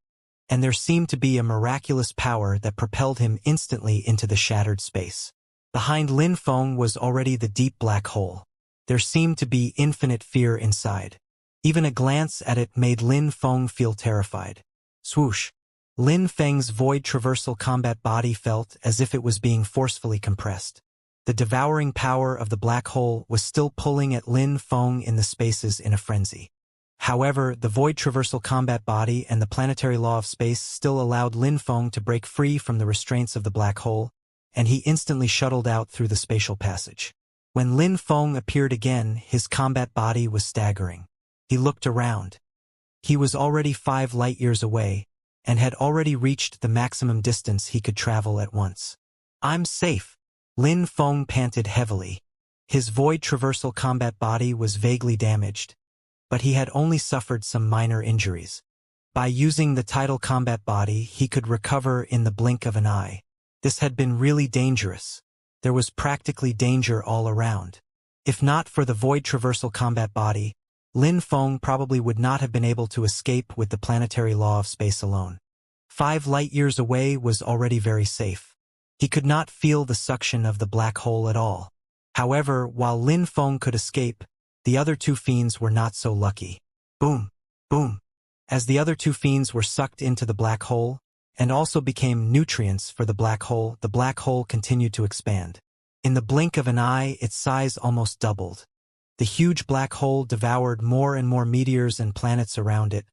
and there seemed to be a miraculous power that propelled him instantly into the shattered space. Behind Lin Feng was already the deep black hole. There seemed to be infinite fear inside. Even a glance at it made Lin Feng feel terrified. Swoosh! Lin Feng's void traversal combat body felt as if it was being forcefully compressed. The devouring power of the black hole was still pulling at Lin Feng in the spaces in a frenzy. However, the void traversal combat body and the planetary law of space still allowed Lin Feng to break free from the restraints of the black hole, and he instantly shuttled out through the spatial passage. When Lin Feng appeared again, his combat body was staggering. He looked around. He was already 5 light-years away, and had already reached the maximum distance he could travel at once. "I'm safe." Lin Feng panted heavily. His void traversal combat body was vaguely damaged, but he had only suffered some minor injuries. By using the tidal combat body, he could recover in the blink of an eye. This had been really dangerous. There was practically danger all around. If not for the void traversal combat body, Lin Feng probably would not have been able to escape with the planetary law of space alone. 5 light-years away was already very safe. He could not feel the suction of the black hole at all. However, while Lin Feng could escape, the other 2 fiends were not so lucky. Boom! Boom! As the other 2 fiends were sucked into the black hole, and also became nutrients for the black hole continued to expand. In the blink of an eye, its size almost doubled. The huge black hole devoured more and more meteors and planets around it,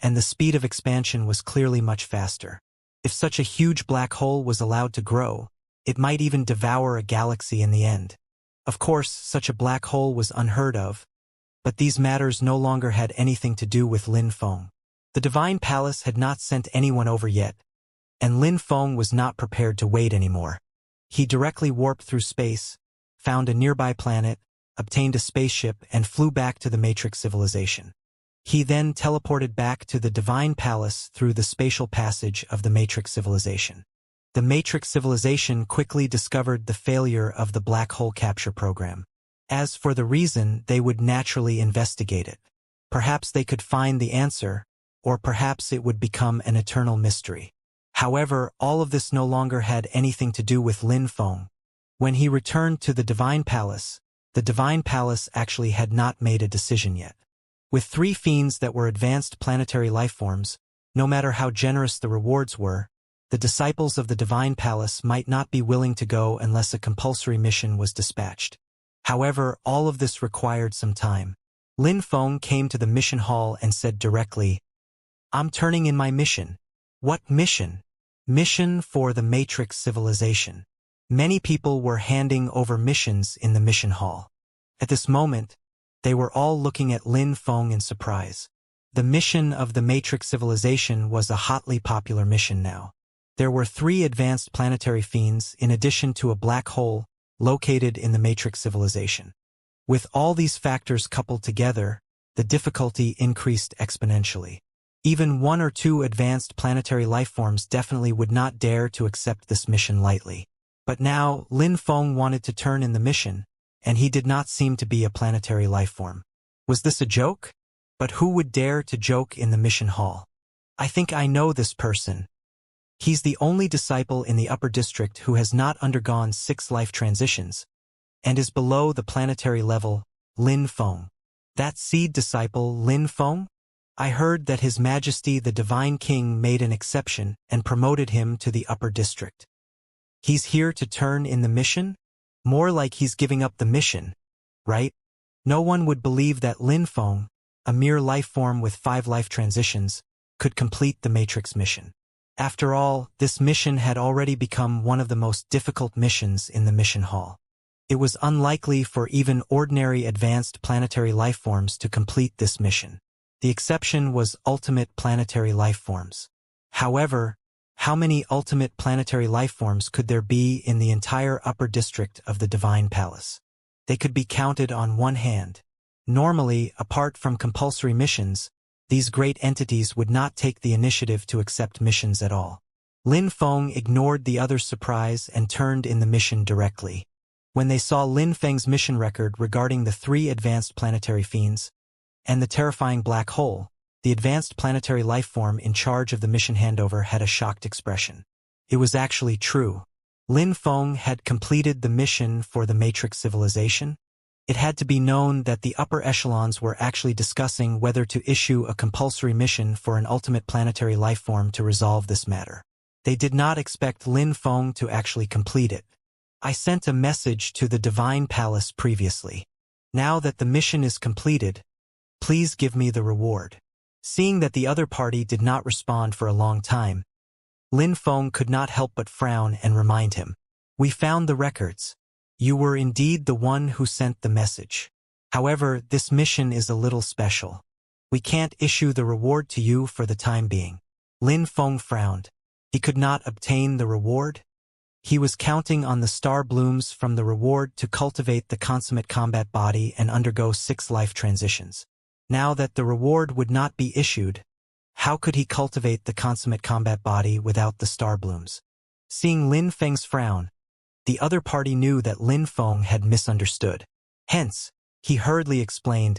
and the speed of expansion was clearly much faster. If such a huge black hole was allowed to grow, it might even devour a galaxy in the end. Of course, such a black hole was unheard of, but these matters no longer had anything to do with Lin Feng. The Divine Palace had not sent anyone over yet, and Lin Feng was not prepared to wait anymore. He directly warped through space, found a nearby planet, obtained a spaceship, and flew back to the Matrix civilization. He then teleported back to the Divine Palace through the spatial passage of the Matrix civilization. The Matrix civilization quickly discovered the failure of the black hole capture program. As for the reason, they would naturally investigate it. Perhaps they could find the answer, or perhaps it would become an eternal mystery. However, all of this no longer had anything to do with Lin Feng. When he returned to the Divine Palace actually had not made a decision yet. With 3 fiends that were advanced planetary lifeforms, no matter how generous the rewards were, the disciples of the Divine Palace might not be willing to go unless a compulsory mission was dispatched. However, all of this required some time. Lin Feng came to the mission hall and said directly, "I'm turning in my mission." "What mission?" "Mission for the Matrix civilization." Many people were handing over missions in the mission hall. At this moment, they were all looking at Lin Feng in surprise. The mission of the Matrix civilization was a hotly popular mission now. There were 3 advanced planetary fiends in addition to a black hole located in the Matrix civilization. With all these factors coupled together, the difficulty increased exponentially. Even 1 or 2 advanced planetary lifeforms definitely would not dare to accept this mission lightly. But now, Lin Feng wanted to turn in the mission, and he did not seem to be a planetary lifeform. Was this a joke? But who would dare to joke in the mission hall? "I think I know this person. He's the only disciple in the upper district who has not undergone 6 life transitions, and is below the planetary level, Lin Feng." "That seed disciple, Lin Feng? I heard that His Majesty the Divine King made an exception and promoted him to the upper district." He's here to turn in the mission? More like he's giving up the mission, right? No one would believe that Lin Feng, a mere life form with 5 life transitions, could complete the Matrix mission. After all, this mission had already become one of the most difficult missions in the mission hall. It was unlikely for even ordinary advanced planetary life forms to complete this mission. The exception was ultimate planetary life forms. However, how many ultimate planetary life forms could there be in the entire upper district of the Divine Palace? They could be counted on one hand. Normally, apart from compulsory missions, these great entities would not take the initiative to accept missions at all. Lin Feng ignored the other's surprise and turned in the mission directly. When they saw Lin Feng's mission record regarding the 3 advanced planetary fiends and the terrifying black hole, the advanced planetary life form in charge of the mission handover had a shocked expression. It was actually true. Lin Feng had completed the mission for the Matrix civilization. It had to be known that the upper echelons were actually discussing whether to issue a compulsory mission for an ultimate planetary life form to resolve this matter. They did not expect Lin Feng to actually complete it. I sent a message to the Divine Palace previously. Now that the mission is completed, please give me the reward. Seeing that the other party did not respond for a long time, Lin Feng could not help but frown and remind him. We found the records. You were indeed the one who sent the message. However, this mission is a little special. We can't issue the reward to you for the time being. Lin Feng frowned. He could not obtain the reward? He was counting on the star blooms from the reward to cultivate the consummate combat body and undergo 6 life transitions. Now that the reward would not be issued, how could he cultivate the consummate combat body without the star blooms? Seeing Lin Feng's frown, the other party knew that Lin Feng had misunderstood. Hence, he hurriedly explained,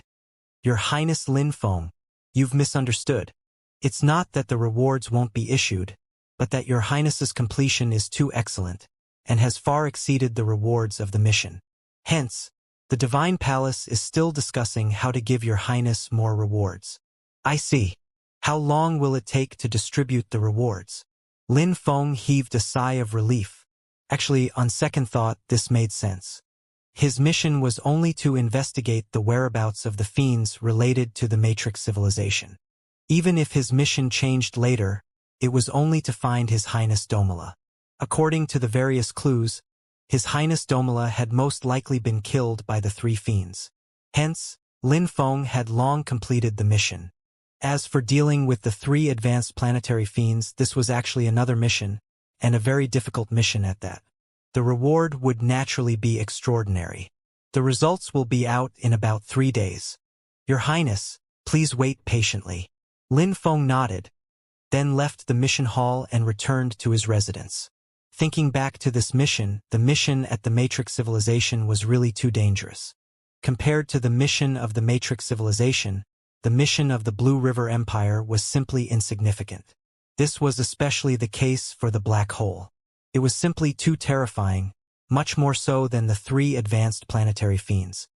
Your Highness Lin Feng, you've misunderstood. It's not that the rewards won't be issued, but that Your Highness's completion is too excellent, and has far exceeded the rewards of the mission. Hence, the Divine Palace is still discussing how to give Your Highness more rewards. I see. How long will it take to distribute the rewards? Lin Feng heaved a sigh of relief. Actually, on second thought, this made sense. His mission was only to investigate the whereabouts of the fiends related to the Matrix civilization. Even if his mission changed later, it was only to find His Highness Domala. According to the various clues, His Highness Domala had most likely been killed by the 3 fiends. Hence, Lin Feng had long completed the mission. As for dealing with the 3 advanced planetary fiends, this was actually another mission, and a very difficult mission at that. The reward would naturally be extraordinary. The results will be out in about 3 days. Your Highness, please wait patiently. Lin Feng nodded, then left the mission hall and returned to his residence. Thinking back to this mission, the mission at the Matrix civilization was really too dangerous. Compared to the mission of the Matrix civilization, the mission of the Blue River Empire was simply insignificant. This was especially the case for the black hole. It was simply too terrifying, much more so than the 3 advanced planetary fiends.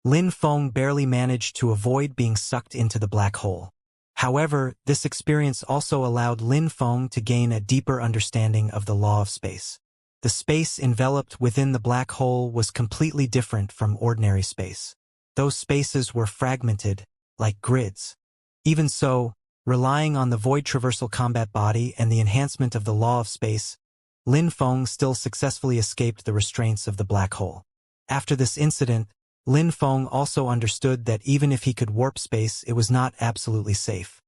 Lin Feng barely managed to avoid being sucked into the black hole. However, this experience also allowed Lin Feng to gain a deeper understanding of the law of space. The space enveloped within the black hole was completely different from ordinary space. Those spaces were fragmented, like grids. Even so, relying on the void traversal combat body and the enhancement of the law of space, Lin Feng still successfully escaped the restraints of the black hole. After this incident, Lin Feng also understood that even if he could warp space, it was not absolutely safe.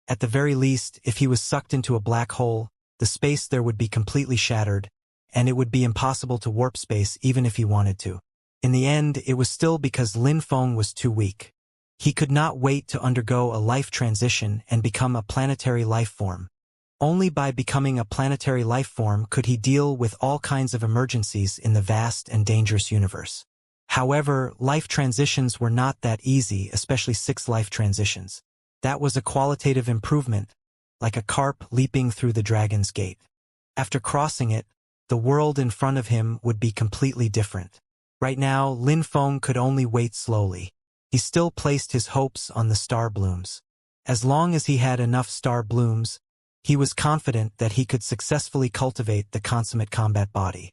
At the very least, if he was sucked into a black hole, the space there would be completely shattered, and it would be impossible to warp space even if he wanted to. In the end, it was still because Lin Feng was too weak. He could not wait to undergo a life transition and become a planetary life form. Only by becoming a planetary life form could he deal with all kinds of emergencies in the vast and dangerous universe. However, life transitions were not that easy, especially 6 life transitions. That was a qualitative improvement, like a carp leaping through the dragon's gate. After crossing it, the world in front of him would be completely different. Right now, Lin Feng could only wait slowly. He still placed his hopes on the star blooms. As long as he had enough star blooms, He was confident that he could successfully cultivate the consummate combat body.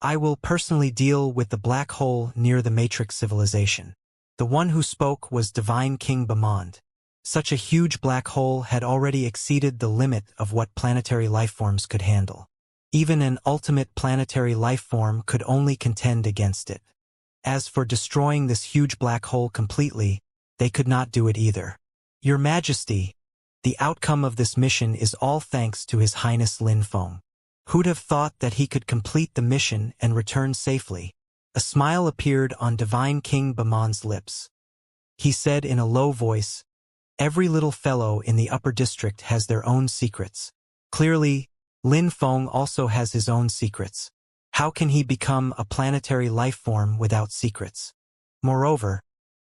I will personally deal with the black hole near the Matrix civilization. The one who spoke was Divine King Bamond. Such a huge black hole had already exceeded the limit of what planetary lifeforms could handle. Even an ultimate planetary lifeform could only contend against it. As for destroying this huge black hole completely, they could not do it either. Your Majesty, the outcome of this mission is all thanks to His Highness Lin Feng. Who'd have thought that he could complete the mission and return safely? A smile appeared on Divine King Bamond's lips. He said in a low voice, "Every little fellow in the upper district has their own secrets. Clearly, Lin Feng also has his own secrets. How can he become a planetary lifeform without secrets? Moreover,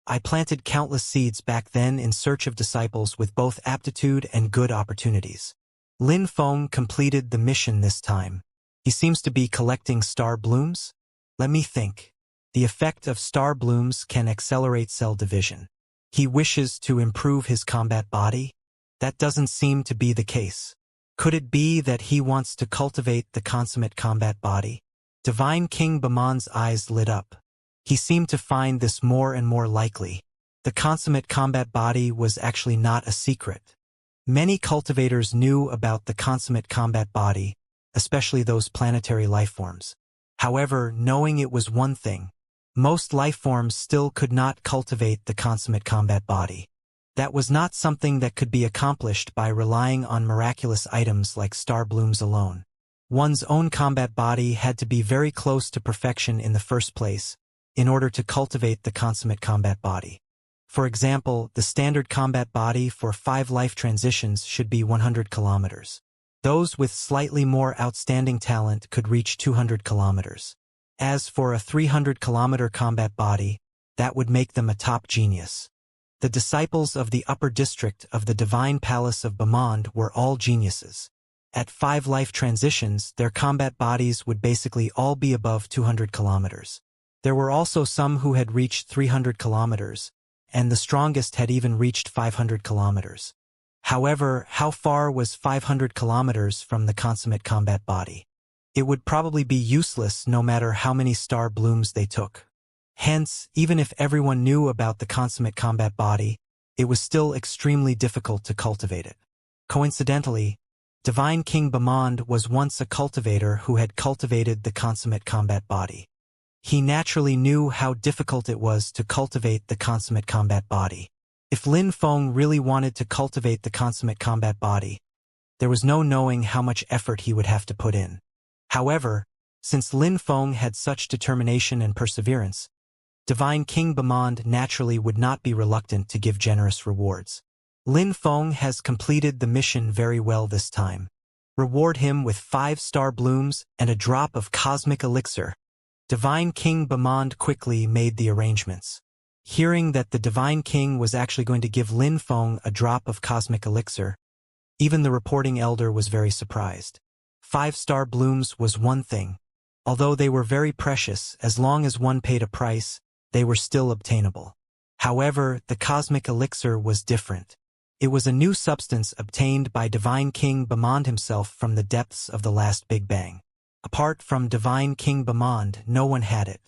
I planted countless seeds back then in search of disciples with both aptitude and good opportunities. Lin Feng completed the mission this time. He seems to be collecting star blooms? Let me think. The effect of star blooms can accelerate cell division. He wishes to improve his combat body? That doesn't seem to be the case. Could it be that he wants to cultivate the consummate combat body?" Divine King Bamond's eyes lit up. He seemed to find this more and more likely. The consummate combat body was actually not a secret. Many cultivators knew about the consummate combat body, especially those planetary lifeforms. However, knowing it was one thing. Most lifeforms still could not cultivate the consummate combat body. That was not something that could be accomplished by relying on miraculous items like star blooms alone. One's own combat body had to be very close to perfection in the first place, in order to cultivate the consummate combat body. For example, the standard combat body for 5 life transitions should be 100 kilometers. Those with slightly more outstanding talent could reach 200 kilometers. As for a 300-kilometer combat body, that would make them a top genius. The disciples of the upper district of the Divine Palace of Bamond were all geniuses. At 5 life transitions, their combat bodies would basically all be above 200 kilometers. There were also some who had reached 300 kilometers, and the strongest had even reached 500 kilometers. However, how far was 500 kilometers from the consummate combat body? It would probably be useless no matter how many star blooms they took. Hence, even if everyone knew about the consummate combat body, it was still extremely difficult to cultivate it. Coincidentally, Divine King Bamond was once a cultivator who had cultivated the consummate combat body. He naturally knew how difficult it was to cultivate the consummate combat body. If Lin Feng really wanted to cultivate the consummate combat body, there was no knowing how much effort he would have to put in. However, since Lin Feng had such determination and perseverance, Divine King Bamond naturally would not be reluctant to give generous rewards. Lin Feng has completed the mission very well this time. Reward him with 5 star blooms and a drop of cosmic elixir. Divine King Bamond quickly made the arrangements. Hearing that the Divine King was actually going to give Lin Feng a drop of cosmic elixir, even the reporting elder was very surprised. 5 star blooms was one thing. Although they were very precious, as long as one paid a price, they were still obtainable. However, the cosmic elixir was different. It was a new substance obtained by Divine King Bamond himself from the depths of the last Big Bang. Apart from Divine King Bamond, no one had it.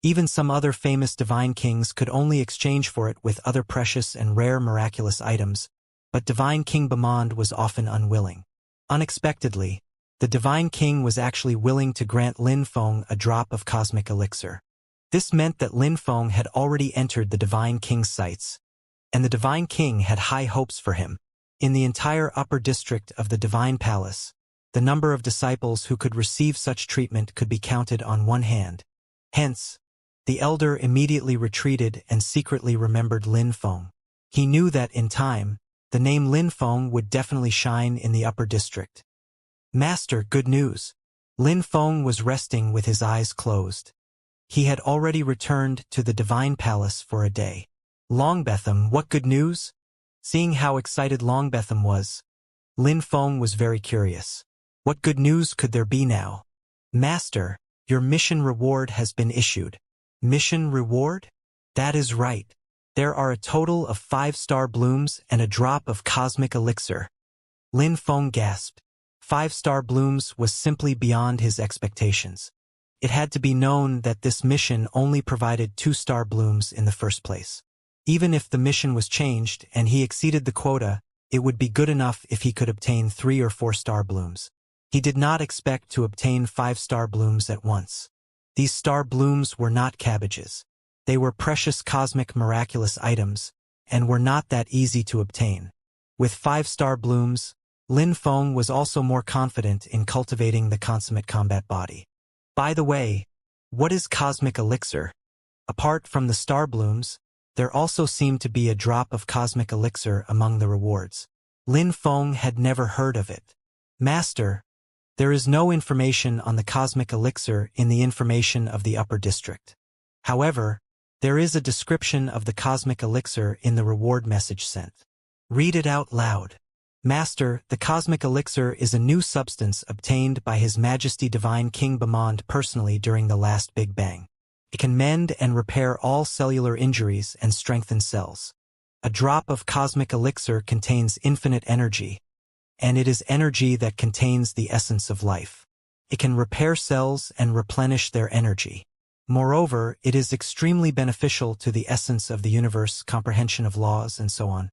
Even some other famous divine kings could only exchange for it with other precious and rare miraculous items, but Divine King Bamond was often unwilling. Unexpectedly, the Divine King was actually willing to grant Lin Feng a drop of cosmic elixir. This meant that Lin Feng had already entered the Divine King's sights, and the Divine King had high hopes for him. In the entire upper district of the Divine Palace, the number of disciples who could receive such treatment could be counted on one hand. Hence, the elder immediately retreated and secretly remembered Lin Feng. He knew that in time, the name Lin Feng would definitely shine in the upper district. "Master, good news." Lin Feng was resting with his eyes closed. He had already returned to the Divine Palace for a day. "Longbetham, what good news?" Seeing how excited Longbetham was, Lin Feng was very curious. What good news could there be now? "Master, your mission reward has been issued." "Mission reward?" "That is right. There are a total of 5 star blooms and a drop of cosmic elixir." Lin Feng gasped. 5-star blooms was simply beyond his expectations. It had to be known that this mission only provided 2-star blooms in the first place. Even if the mission was changed and he exceeded the quota, it would be good enough if he could obtain 3 or 4-star blooms. He did not expect to obtain 5-star blooms at once. These star blooms were not cabbages. They were precious cosmic miraculous items, and were not that easy to obtain. With 5-star blooms, Lin Feng was also more confident in cultivating the consummate combat body. By the way, what is cosmic elixir? Apart from the star blooms, there also seemed to be a drop of cosmic elixir among the rewards. Lin Feng had never heard of it. Master, there is no information on the cosmic elixir in the information of the upper district. However, there is a description of the cosmic elixir in the reward message sent. Read it out loud. Master, the cosmic elixir is a new substance obtained by His Majesty Divine King Bamand personally during the last Big Bang. It can mend and repair all cellular injuries and strengthen cells. A drop of cosmic elixir contains infinite energy, and it is energy that contains the essence of life. It can repair cells and replenish their energy. Moreover, it is extremely beneficial to the essence of the universe, comprehension of laws, and so on.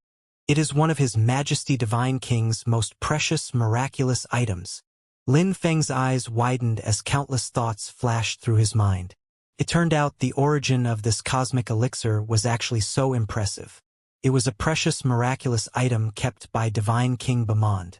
It is one of His Majesty Divine King's most precious, miraculous items. Lin Feng's eyes widened as countless thoughts flashed through his mind. It turned out the origin of this cosmic elixir was actually so impressive. It was a precious, miraculous item kept by Divine King Bamand.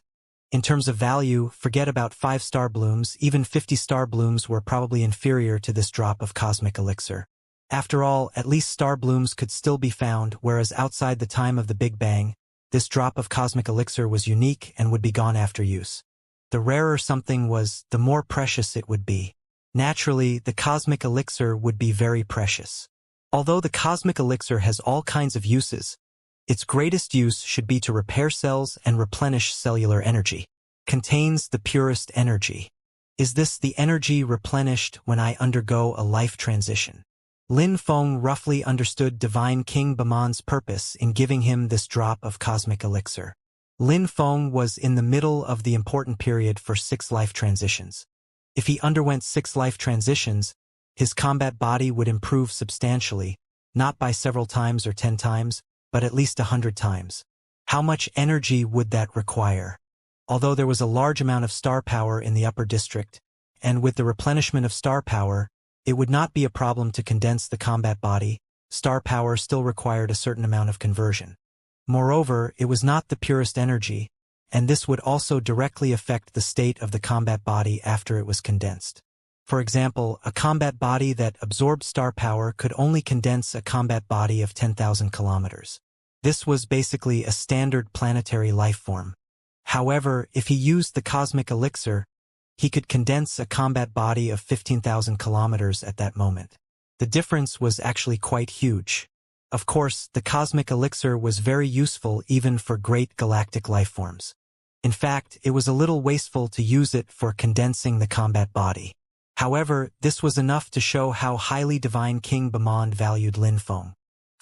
In terms of value, forget about 5-star blooms, even 50-star blooms were probably inferior to this drop of cosmic elixir. After all, at least star blooms could still be found, whereas outside the time of the Big Bang, this drop of cosmic elixir was unique and would be gone after use. The rarer something was, the more precious it would be. Naturally, the cosmic elixir would be very precious. Although the cosmic elixir has all kinds of uses, its greatest use should be to repair cells and replenish cellular energy. Contains the purest energy. Is this the energy replenished when I undergo a life transition? Lin Feng roughly understood Divine King Bamand's purpose in giving him this drop of cosmic elixir. Lin Feng was in the middle of the important period for 6 life transitions. If he underwent 6 life transitions, his combat body would improve substantially, not by several times or 10 times, but at least 100 times. How much energy would that require? Although there was a large amount of star power in the upper district, and with the replenishment of star power, it would not be a problem to condense the combat body. Star power still required a certain amount of conversion. Moreover, it was not the purest energy, and this would also directly affect the state of the combat body after it was condensed. For example, a combat body that absorbed star power could only condense a combat body of 10,000 kilometers. This was basically a standard planetary life form. However, if he used the cosmic elixir, he could condense a combat body of 15,000 kilometers at that moment. The difference was actually quite huge. Of course, the cosmic elixir was very useful even for great galactic life forms. In fact, it was a little wasteful to use it for condensing the combat body. However, this was enough to show how highly Divine King Bamand valued Lin Feng.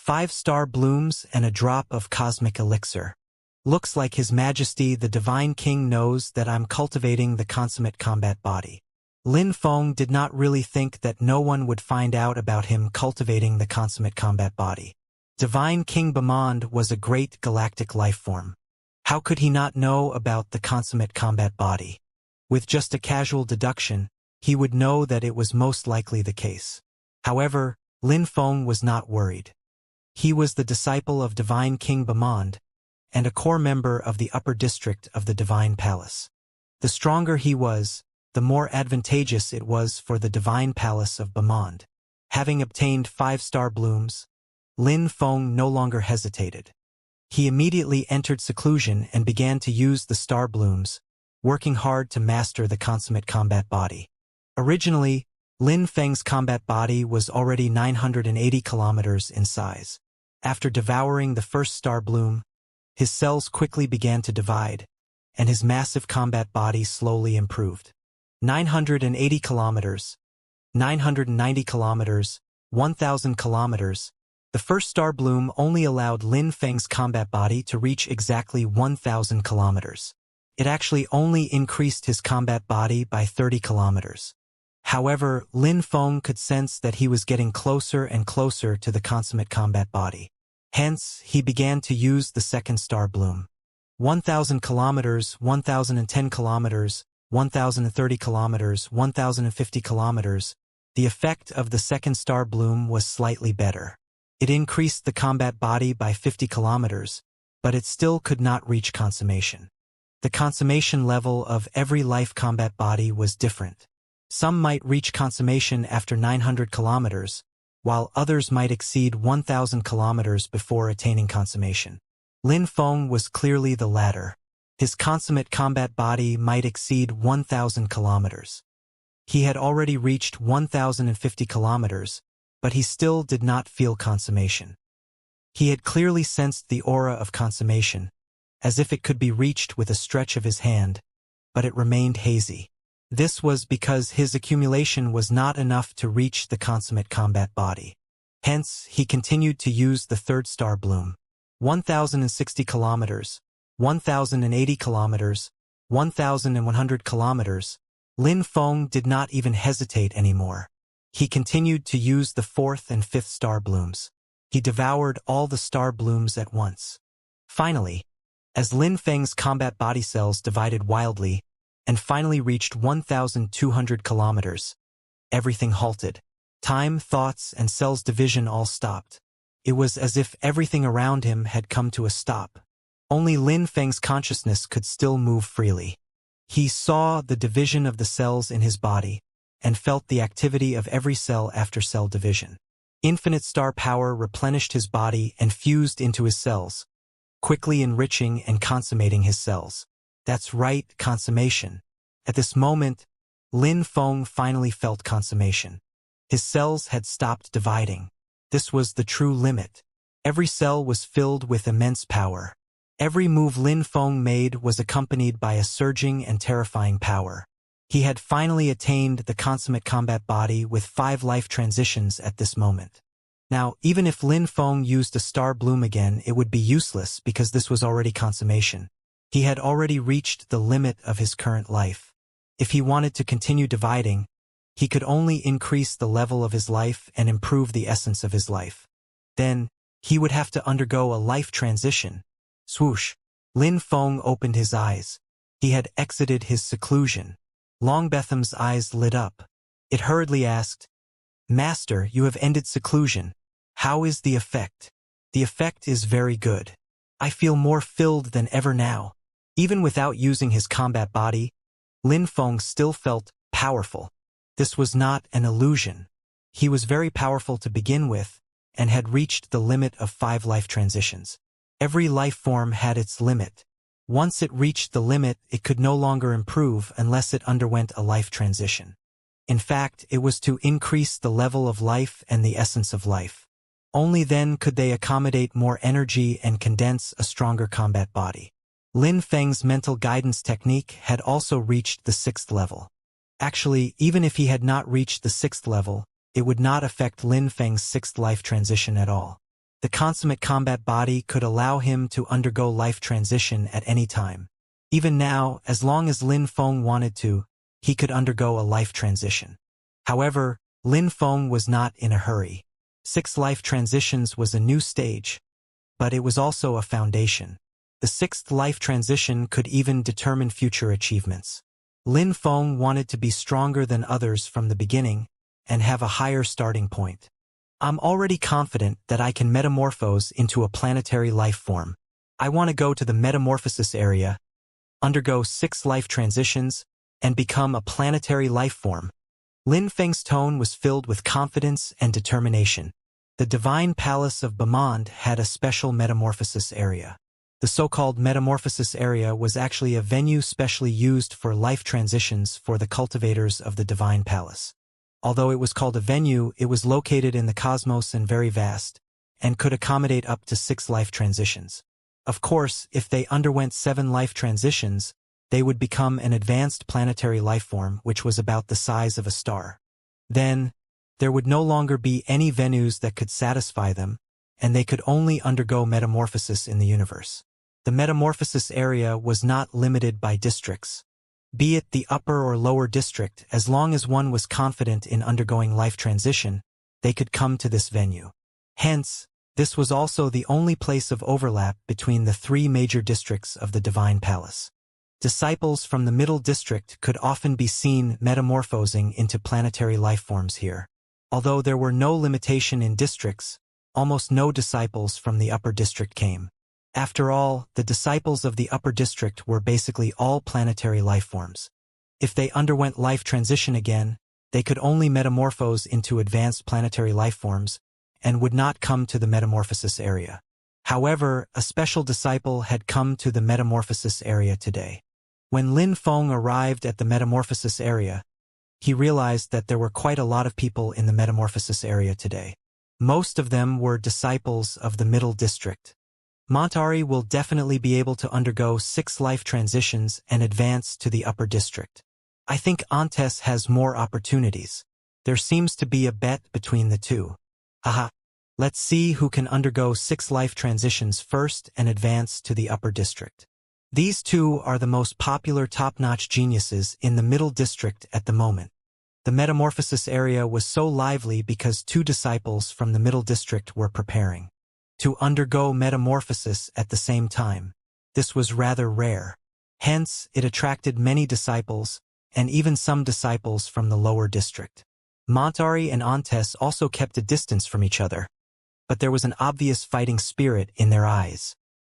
5-star blooms and a drop of cosmic elixir. Looks like His Majesty the Divine King knows that I'm cultivating the consummate combat body. Lin Feng did not really think that no one would find out about him cultivating the consummate combat body. Divine King Bamand was a great galactic life form. How could he not know about the consummate combat body? With just a casual deduction, he would know that it was most likely the case. However, Lin Feng was not worried. He was the disciple of Divine King Bamand, and a core member of the upper district of the Divine Palace. The stronger he was, the more advantageous it was for the Divine Palace of Bamand. Having obtained 5-star blooms, Lin Feng no longer hesitated. He immediately entered seclusion and began to use the star blooms, working hard to master the consummate combat body. Originally, Lin Feng's combat body was already 980 kilometers in size. After devouring the first star bloom, his cells quickly began to divide, and his massive combat body slowly improved. 980 kilometers, 990 kilometers, 1,000 kilometers. The first star bloom only allowed Lin Feng's combat body to reach exactly 1,000 kilometers. It actually only increased his combat body by 30 kilometers. However, Lin Feng could sense that he was getting closer and closer to the consummate combat body. Hence, he began to use the second star bloom. 1,000 kilometers, 1,010 kilometers, 1,030 kilometers, 1,050 kilometers. The effect of the second star bloom was slightly better. It increased the combat body by 50 kilometers, but it still could not reach consummation. The consummation level of every life combat body was different. Some might reach consummation after 900 kilometers, while others might exceed 1,000 kilometers before attaining consummation. Lin Feng was clearly the latter. His consummate combat body might exceed 1,000 kilometers. He had already reached 1,050 kilometers, but he still did not feel consummation. He had clearly sensed the aura of consummation, as if it could be reached with a stretch of his hand, but it remained hazy. This was because his accumulation was not enough to reach the consummate combat body. Hence, he continued to use the third star bloom. 1,060 kilometers, 1,080 kilometers, 1,100 kilometers. Lin Feng did not even hesitate anymore. He continued to use the fourth and fifth star blooms. He devoured all the star blooms at once. Finally, as Lin Feng's combat body cells divided wildly and finally reached 1,200 kilometers, everything halted. Time, thoughts, and cells division all stopped. It was as if everything around him had come to a stop. Only Lin Feng's consciousness could still move freely. He saw the division of the cells in his body and felt the activity of every cell after cell division. Infinite star power replenished his body and fused into his cells, quickly enriching and consummating his cells. That's right, consummation. At this moment, Lin Feng finally felt consummation. His cells had stopped dividing. This was the true limit. Every cell was filled with immense power. Every move Lin Feng made was accompanied by a surging and terrifying power. He had finally attained the consummate combat body with 5 life transitions at this moment. Now, even if Lin Feng used a star bloom again, it would be useless because this was already consummation. He had already reached the limit of his current life. If he wanted to continue dividing, he could only increase the level of his life and improve the essence of his life. Then, he would have to undergo a life transition. Swoosh! Lin Feng opened his eyes. He had exited his seclusion. Longbetham's eyes lit up. It hurriedly asked, "Master, you have ended seclusion. How is the effect?" "The effect is very good. I feel more filled than ever now." Even without using his combat body, Lin Feng still felt powerful. This was not an illusion. He was very powerful to begin with, and had reached the limit of 5 life transitions. Every life form had its limit. Once it reached the limit, it could no longer improve unless it underwent a life transition. In fact, it was to increase the level of life and the essence of life. Only then could they accommodate more energy and condense a stronger combat body. Lin Feng's mental guidance technique had also reached the 6th level. Actually, even if he had not reached the 6th level, it would not affect Lin Feng's 6th life transition at all. The consummate combat body could allow him to undergo life transition at any time. Even now, as long as Lin Feng wanted to, he could undergo a life transition. However, Lin Feng was not in a hurry. 6 life transitions was a new stage, but it was also a foundation. The 6th life transition could even determine future achievements. Lin Feng wanted to be stronger than others from the beginning and have a higher starting point. "I'm already confident that I can metamorphose into a planetary life form. I want to go to the metamorphosis area, undergo 6 life transitions, and become a planetary life form." Lin Feng's tone was filled with confidence and determination. The divine palace of Bamand had a special metamorphosis area. The so-called metamorphosis area was actually a venue specially used for life transitions for the cultivators of the divine palace. Although it was called a venue, it was located in the cosmos and very vast, and could accommodate up to 6 life transitions. Of course, if they underwent 7 life transitions, they would become an advanced planetary life form which was about the size of a star. Then, there would no longer be any venues that could satisfy them, and they could only undergo metamorphosis in the universe. The metamorphosis area was not limited by districts. Be it the upper or lower district, as long as one was confident in undergoing life transition, they could come to this venue. Hence, this was also the only place of overlap between the three major districts of the Divine Palace. Disciples from the middle district could often be seen metamorphosing into planetary lifeforms here. Although there were no limitation in districts, almost no disciples from the upper district came. After all, the disciples of the upper district were basically all planetary lifeforms. If they underwent life transition again, they could only metamorphose into advanced planetary lifeforms and would not come to the metamorphosis area. However, a special disciple had come to the metamorphosis area today. When Lin Feng arrived at the metamorphosis area, he realized that there were quite a lot of people in the metamorphosis area today. Most of them were disciples of the middle district. Montari will definitely be able to undergo 6 life transitions and advance to the upper district. I think Antes has more opportunities. There seems to be a bet between the two. Haha. Let's see who can undergo 6 life transitions first and advance to the upper district. These two are the most popular top-notch geniuses in the middle district at the moment. The metamorphosis area was so lively because 2 disciples from the middle district were preparing to undergo metamorphosis at the same time. This was rather rare. Hence, it attracted many disciples, and even some disciples from the lower district. Montari and Antes also kept a distance from each other, but there was an obvious fighting spirit in their eyes.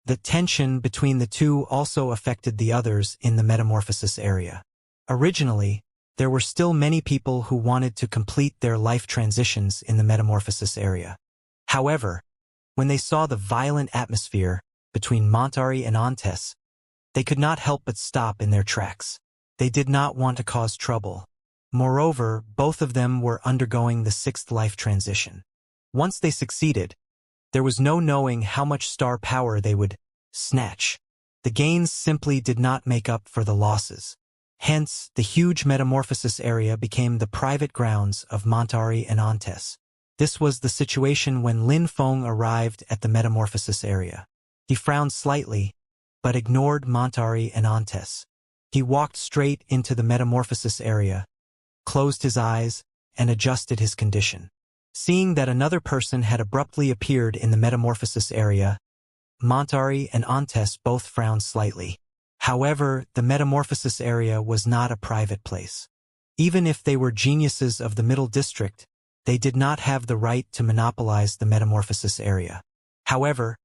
The tension between the two also affected the others in the metamorphosis area. Originally, there were still many people who wanted to complete their life transitions in the metamorphosis area. However, when they saw the violent atmosphere between Montari and Antes, they could not help but stop in their tracks. They did not want to cause trouble. Moreover, both of them were undergoing the 6th life transition. Once they succeeded, there was no knowing how much star power they would snatch. The gains simply did not make up for the losses. Hence, the huge metamorphosis area became the private grounds of Montari and Antes. This was the situation when Lin Feng arrived at the metamorphosis area. He frowned slightly, but ignored Montari and Antes. He walked straight into the metamorphosis area, closed his eyes, and adjusted his condition. Seeing that another person had abruptly appeared in the metamorphosis area, Montari and Antes both frowned slightly. However, the metamorphosis area was not a private place. Even if they were geniuses of the middle district, they did not have the right to monopolize the metamorphosis area. However,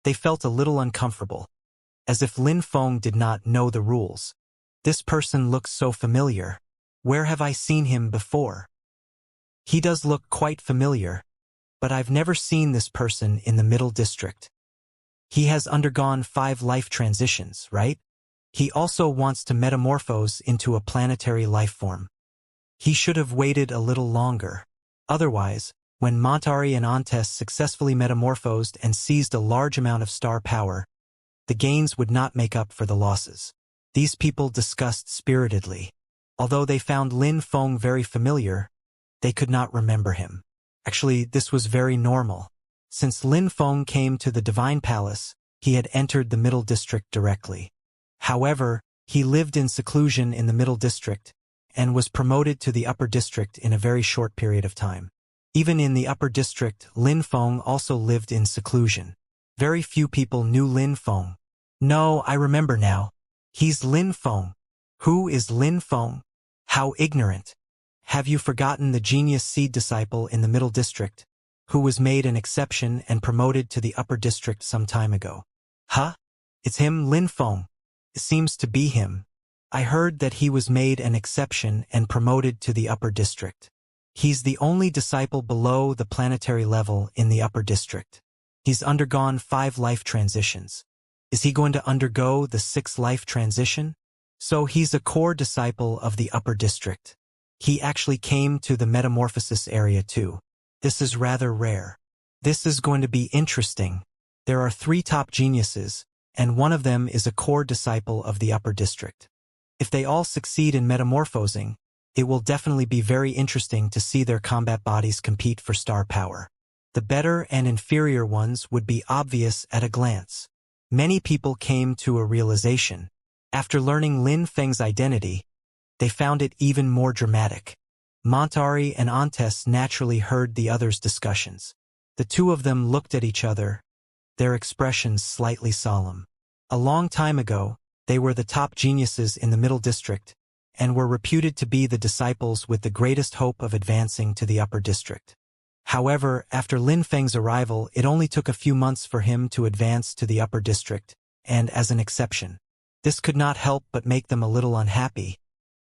they felt a little uncomfortable, as if Lin Feng did not know the rules. This person looks so familiar. Where have I seen him before? He does look quite familiar, but I've never seen this person in the middle district. He has undergone 5 life transitions, right? He also wants to metamorphose into a planetary life form. He should have waited a little longer. Otherwise, when Montari and Antes successfully metamorphosed and seized a large amount of star power, the gains would not make up for the losses. These people discussed spiritedly. Although they found Lin Feng very familiar, they could not remember him. Actually, this was very normal. Since Lin Feng came to the Divine Palace, he had entered the middle district directly. However, he lived in seclusion in the middle district and was promoted to the upper district in a very short period of time. Even in the upper district, Lin Feng also lived in seclusion. Very few people knew Lin Feng. No, I remember now. He's Lin Feng. Who is Lin Feng? How ignorant. Have you forgotten the genius seed disciple in the middle district, who was made an exception and promoted to the upper district some time ago? Huh? It's him, Lin Feng. It seems to be him. I heard that he was made an exception and promoted to the upper district. He's the only disciple below the planetary level in the upper district. He's undergone 5 life transitions. Is he going to undergo the 6th life transition? So he's a core disciple of the upper district. He actually came to the metamorphosis area too. This is rather rare. This is going to be interesting. There are 3 top geniuses, and one of them is a core disciple of the upper district. If they all succeed in metamorphosing, it will definitely be very interesting to see their combat bodies compete for star power. The better and inferior ones would be obvious at a glance. Many people came to a realization. After learning Lin Feng's identity, they found it even more dramatic. Montari and Antes naturally heard the others' discussions. The two of them looked at each other, their expressions slightly solemn. A long time ago, they were the top geniuses in the Middle District, and were reputed to be the disciples with the greatest hope of advancing to the Upper District. However, after Lin Feng's arrival, it only took a few months for him to advance to the Upper District, and as an exception. This could not help but make them a little unhappy.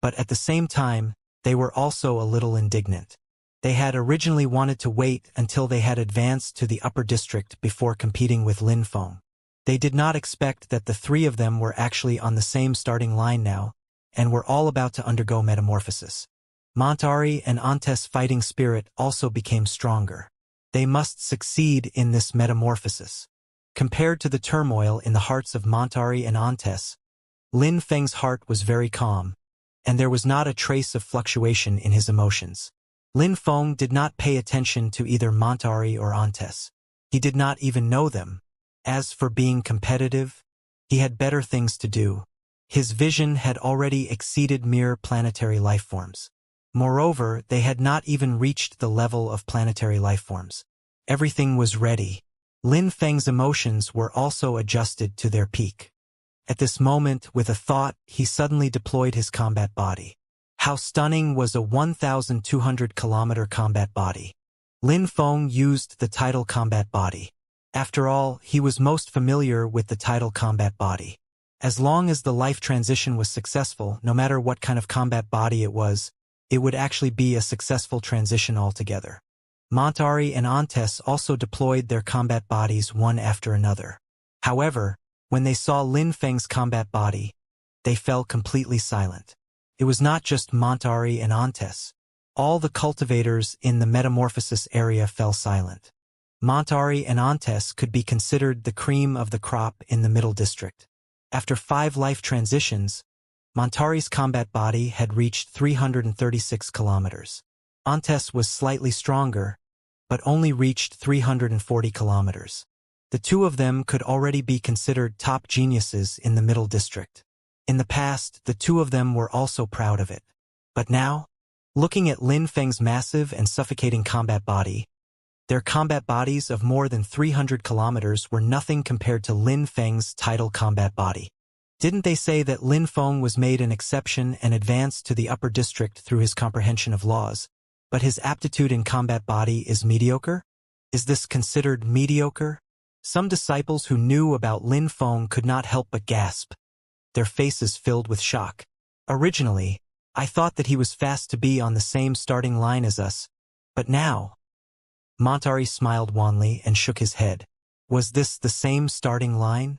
But at the same time, they were also a little indignant. They had originally wanted to wait until they had advanced to the Upper District before competing with Lin Feng. They did not expect that the three of them were actually on the same starting line now, and were all about to undergo metamorphosis. Montari and Antes' fighting spirit also became stronger. They must succeed in this metamorphosis. Compared to the turmoil in the hearts of Montari and Antes, Lin Feng's heart was very calm, and there was not a trace of fluctuation in his emotions. Lin Feng did not pay attention to either Montari or Antes. He did not even know them. As for being competitive, he had better things to do. His vision had already exceeded mere planetary lifeforms. Moreover, they had not even reached the level of planetary lifeforms. Everything was ready. Lin Feng's emotions were also adjusted to their peak. At this moment, with a thought, he suddenly deployed his combat body. How stunning was a 1,200-kilometer combat body. Lin Feng used the tidal combat body. After all, he was most familiar with the tidal combat body. As long as the life transition was successful, no matter what kind of combat body it would actually be a successful transition altogether. Montari and Antes also deployed their combat bodies one after another. However, when they saw Lin Feng's combat body, they fell completely silent. It was not just Montari and Antes. All the cultivators in the metamorphosis area fell silent. Montari and Antes could be considered the cream of the crop in the Middle District. After 5 life transitions, Montari's combat body had reached 336 kilometers. Antes was slightly stronger, but only reached 340 kilometers. The two of them could already be considered top geniuses in the Middle District. In the past, the two of them were also proud of it. But now, looking at Lin Feng's massive and suffocating combat body, their combat bodies of more than 300 kilometers were nothing compared to Lin Feng's tidal combat body. Didn't they say that Lin Feng was made an exception and advanced to the Upper District through his comprehension of laws, but his aptitude in combat body is mediocre? Is this considered mediocre? Some disciples who knew about Lin Feng could not help but gasp. Their faces filled with shock. Originally, I thought that he was fast to be on the same starting line as us, but now... Montari smiled wanly and shook his head. Was this the same starting line?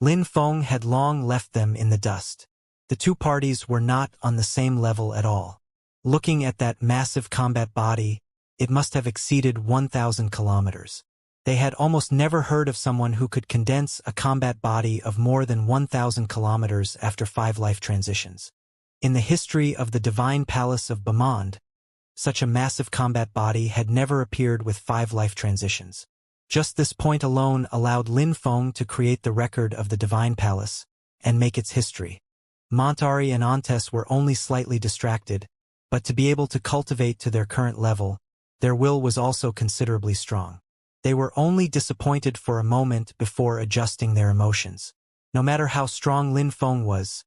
Lin Feng had long left them in the dust. The two parties were not on the same level at all. Looking at that massive combat body, it must have exceeded 1,000 kilometers. They had almost never heard of someone who could condense a combat body of more than 1,000 kilometers after 5 life transitions. In the history of the Divine Palace of Bamand, such a massive combat body had never appeared with 5 life transitions. Just this point alone allowed Lin Feng to create the record of the Divine Palace and make its history. Montari and Antes were only slightly distracted, but to be able to cultivate to their current level, their will was also considerably strong. They were only disappointed for a moment before adjusting their emotions. No matter how strong Lin Feng was,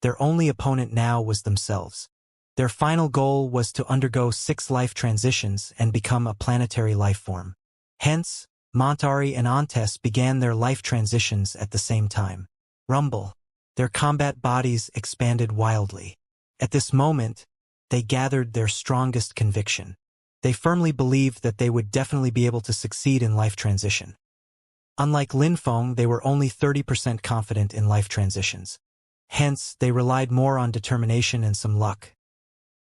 their only opponent now was themselves. Their final goal was to undergo 6 life transitions and become a planetary life form. Hence, Montari and Antes began their life transitions at the same time. Rumble. Their combat bodies expanded wildly. At this moment, they gathered their strongest conviction. They firmly believed that they would definitely be able to succeed in life transition. Unlike Lin Feng, they were only 30% confident in life transitions. Hence, they relied more on determination and some luck.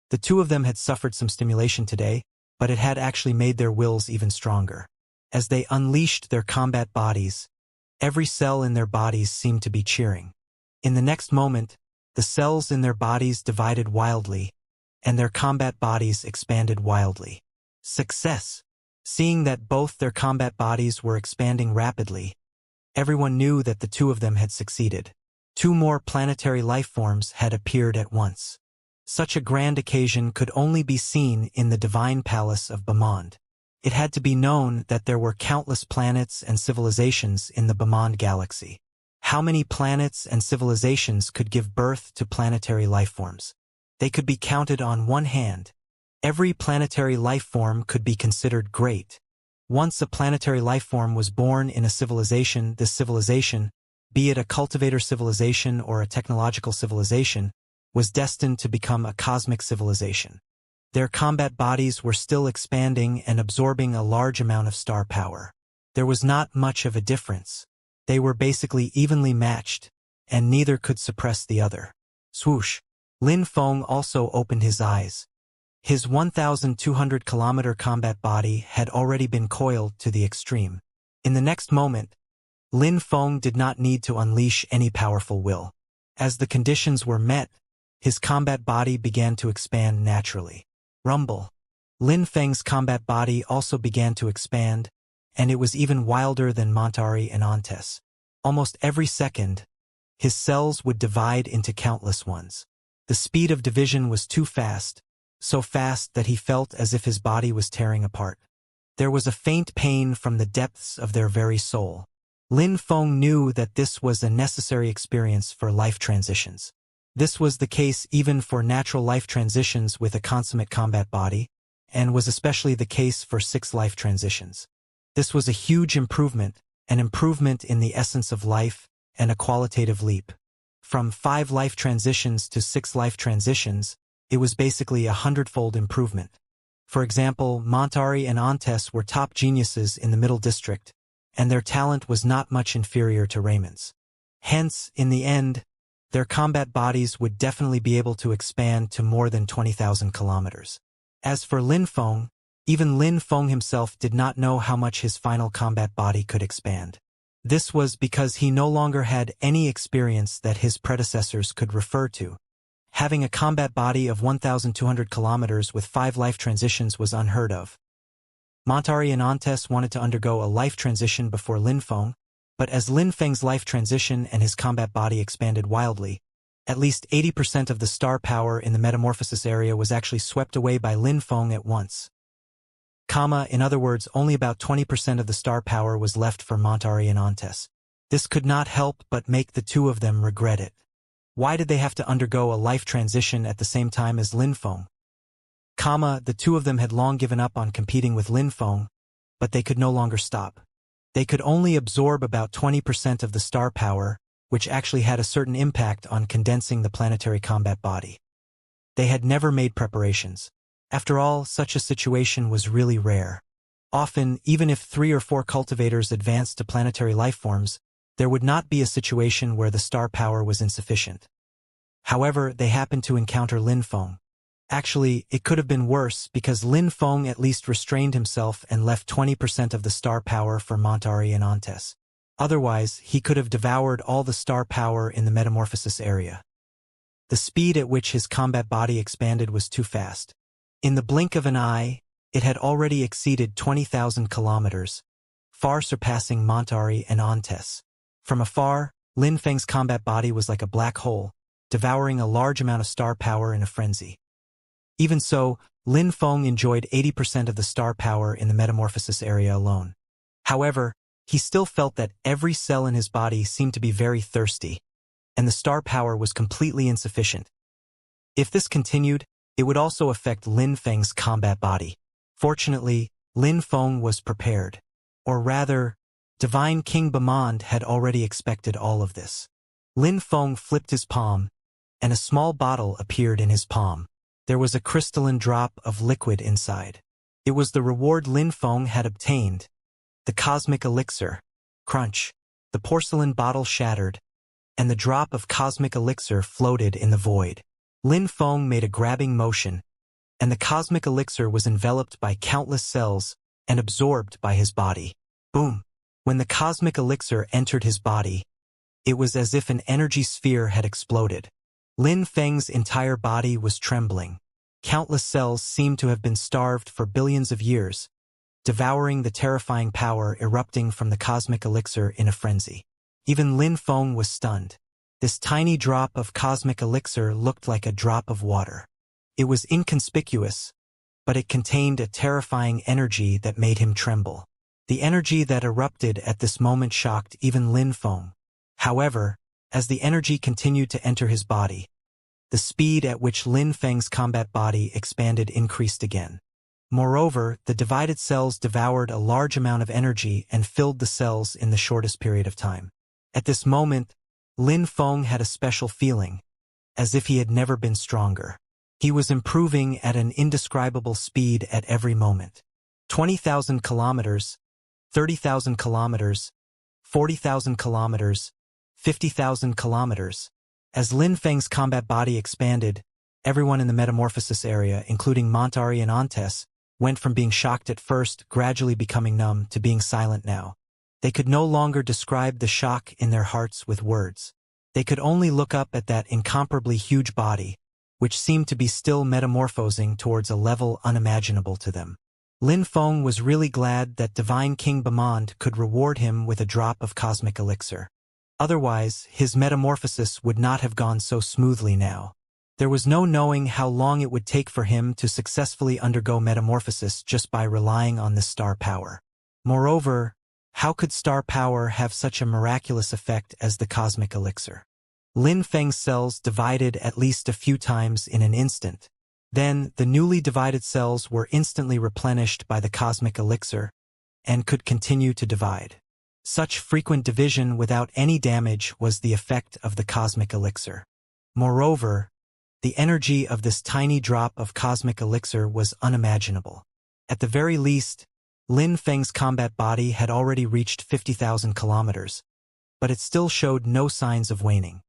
The two of them had suffered some stimulation today, but it had actually made their wills even stronger. As they unleashed their combat bodies, every cell in their bodies seemed to be cheering. In the next moment, the cells in their bodies divided wildly, and their combat bodies expanded wildly. Success! Seeing that both their combat bodies were expanding rapidly, everyone knew that the two of them had succeeded. Two more planetary life forms had appeared at once. Such a grand occasion could only be seen in the divine palace of Bamand. It had to be known that there were countless planets and civilizations in the Bamand galaxy. How many planets and civilizations could give birth to planetary life forms? They could be counted on one hand. Every planetary life form could be considered great. Once a planetary life form was born in a civilization, this civilization, be it a cultivator civilization or a technological civilization, was destined to become a cosmic civilization. Their combat bodies were still expanding and absorbing a large amount of star power. There was not much of a difference. They were basically evenly matched, and neither could suppress the other. Swoosh! Lin Feng also opened his eyes. His 1,200-kilometer combat body had already been coiled to the extreme. In the next moment, Lin Feng did not need to unleash any powerful will. As the conditions were met, his combat body began to expand naturally. Rumble. Lin Feng's combat body also began to expand, and it was even wilder than Montari and Ontes. Almost every second, his cells would divide into countless ones. The speed of division was too fast, so fast that he felt as if his body was tearing apart. There was a faint pain from the depths of their very soul. Lin Feng knew that this was a necessary experience for life transitions. This was the case even for natural life transitions with a consummate combat body, and was especially the case for 6 life transitions. This was a huge improvement, an improvement in the essence of life, and a qualitative leap. From 5 life transitions to 6 life transitions, it was basically a 100-fold improvement. For example, Montari and Ontes were top geniuses in the Middle District, and their talent was not much inferior to Raymond's. Hence, in the end, their combat bodies would definitely be able to expand to more than 20,000 kilometers. As for Lin Feng, even Lin Feng himself did not know how much his final combat body could expand. This was because he no longer had any experience that his predecessors could refer to. Having a combat body of 1,200 kilometers with 5 life transitions was unheard of. Montari and Ontes wanted to undergo a life transition before Lin Feng, but as Lin Feng's life transition and his combat body expanded wildly, at least 80% of the star power in the metamorphosis area was actually swept away by Lin Feng at once. In other words, only about 20% of the star power was left for Montari and Ontes. This could not help but make the two of them regret it. Why did they have to undergo a life transition at the same time as Lin Feng? The two of them had long given up on competing with Lin Feng, but they could no longer stop. They could only absorb about 20% of the star power, which actually had a certain impact on condensing the planetary combat body. They had never made preparations. After all, such a situation was really rare. Often, even if 3 or 4 cultivators advanced to planetary life forms, there would not be a situation where the star power was insufficient. However, they happened to encounter Lin Feng. Actually, it could have been worse because Lin Feng at least restrained himself and left 20% of the star power for Montari and Ontes. Otherwise, he could have devoured all the star power in the metamorphosis area. The speed at which his combat body expanded was too fast. In the blink of an eye, it had already exceeded 20,000 kilometers, far surpassing Montari and Ontes. From afar, Lin Feng's combat body was like a black hole, devouring a large amount of star power in a frenzy. Even so, Lin Feng enjoyed 80% of the star power in the metamorphosis area alone. However, he still felt that every cell in his body seemed to be very thirsty, and the star power was completely insufficient. If this continued, it would also affect Lin Feng's combat body. Fortunately, Lin Feng was prepared. Or rather, Divine King Bamand had already expected all of this. Lin Feng flipped his palm, and a small bottle appeared in his palm. There was a crystalline drop of liquid inside. It was the reward Lin Feng had obtained, the cosmic elixir. Crunch. The porcelain bottle shattered, and the drop of cosmic elixir floated in the void. Lin Feng made a grabbing motion, and the cosmic elixir was enveloped by countless cells and absorbed by his body. Boom! When the cosmic elixir entered his body, it was as if an energy sphere had exploded. Lin Feng's entire body was trembling. Countless cells seemed to have been starved for billions of years, devouring the terrifying power erupting from the cosmic elixir in a frenzy. Even Lin Feng was stunned. This tiny drop of cosmic elixir looked like a drop of water. It was inconspicuous, but it contained a terrifying energy that made him tremble. The energy that erupted at this moment shocked even Lin Feng. However, as the energy continued to enter his body, the speed at which Lin Feng's combat body expanded increased again. Moreover, the divided cells devoured a large amount of energy and filled the cells in the shortest period of time. At this moment, Lin Feng had a special feeling, as if he had never been stronger. He was improving at an indescribable speed at every moment. 20,000 kilometers, 30,000 kilometers, 40,000 kilometers, 50,000 kilometers. As Lin Feng's combat body expanded, everyone in the metamorphosis area, including Montari and Ontes, went from being shocked at first, gradually becoming numb, to being silent now. They could no longer describe the shock in their hearts with words. They could only look up at that incomparably huge body, which seemed to be still metamorphosing towards a level unimaginable to them. Lin Feng was really glad that Divine King Bamond could reward him with a drop of cosmic elixir. Otherwise, his metamorphosis would not have gone so smoothly now. There was no knowing how long it would take for him to successfully undergo metamorphosis just by relying on this star power. Moreover, how could star power have such a miraculous effect as the cosmic elixir? Lin Feng's cells divided at least a few times in an instant. Then, the newly divided cells were instantly replenished by the cosmic elixir and could continue to divide. Such frequent division without any damage was the effect of the cosmic elixir. Moreover, the energy of this tiny drop of cosmic elixir was unimaginable. At the very least, Lin Feng's combat body had already reached 50,000 kilometers, but it still showed no signs of waning.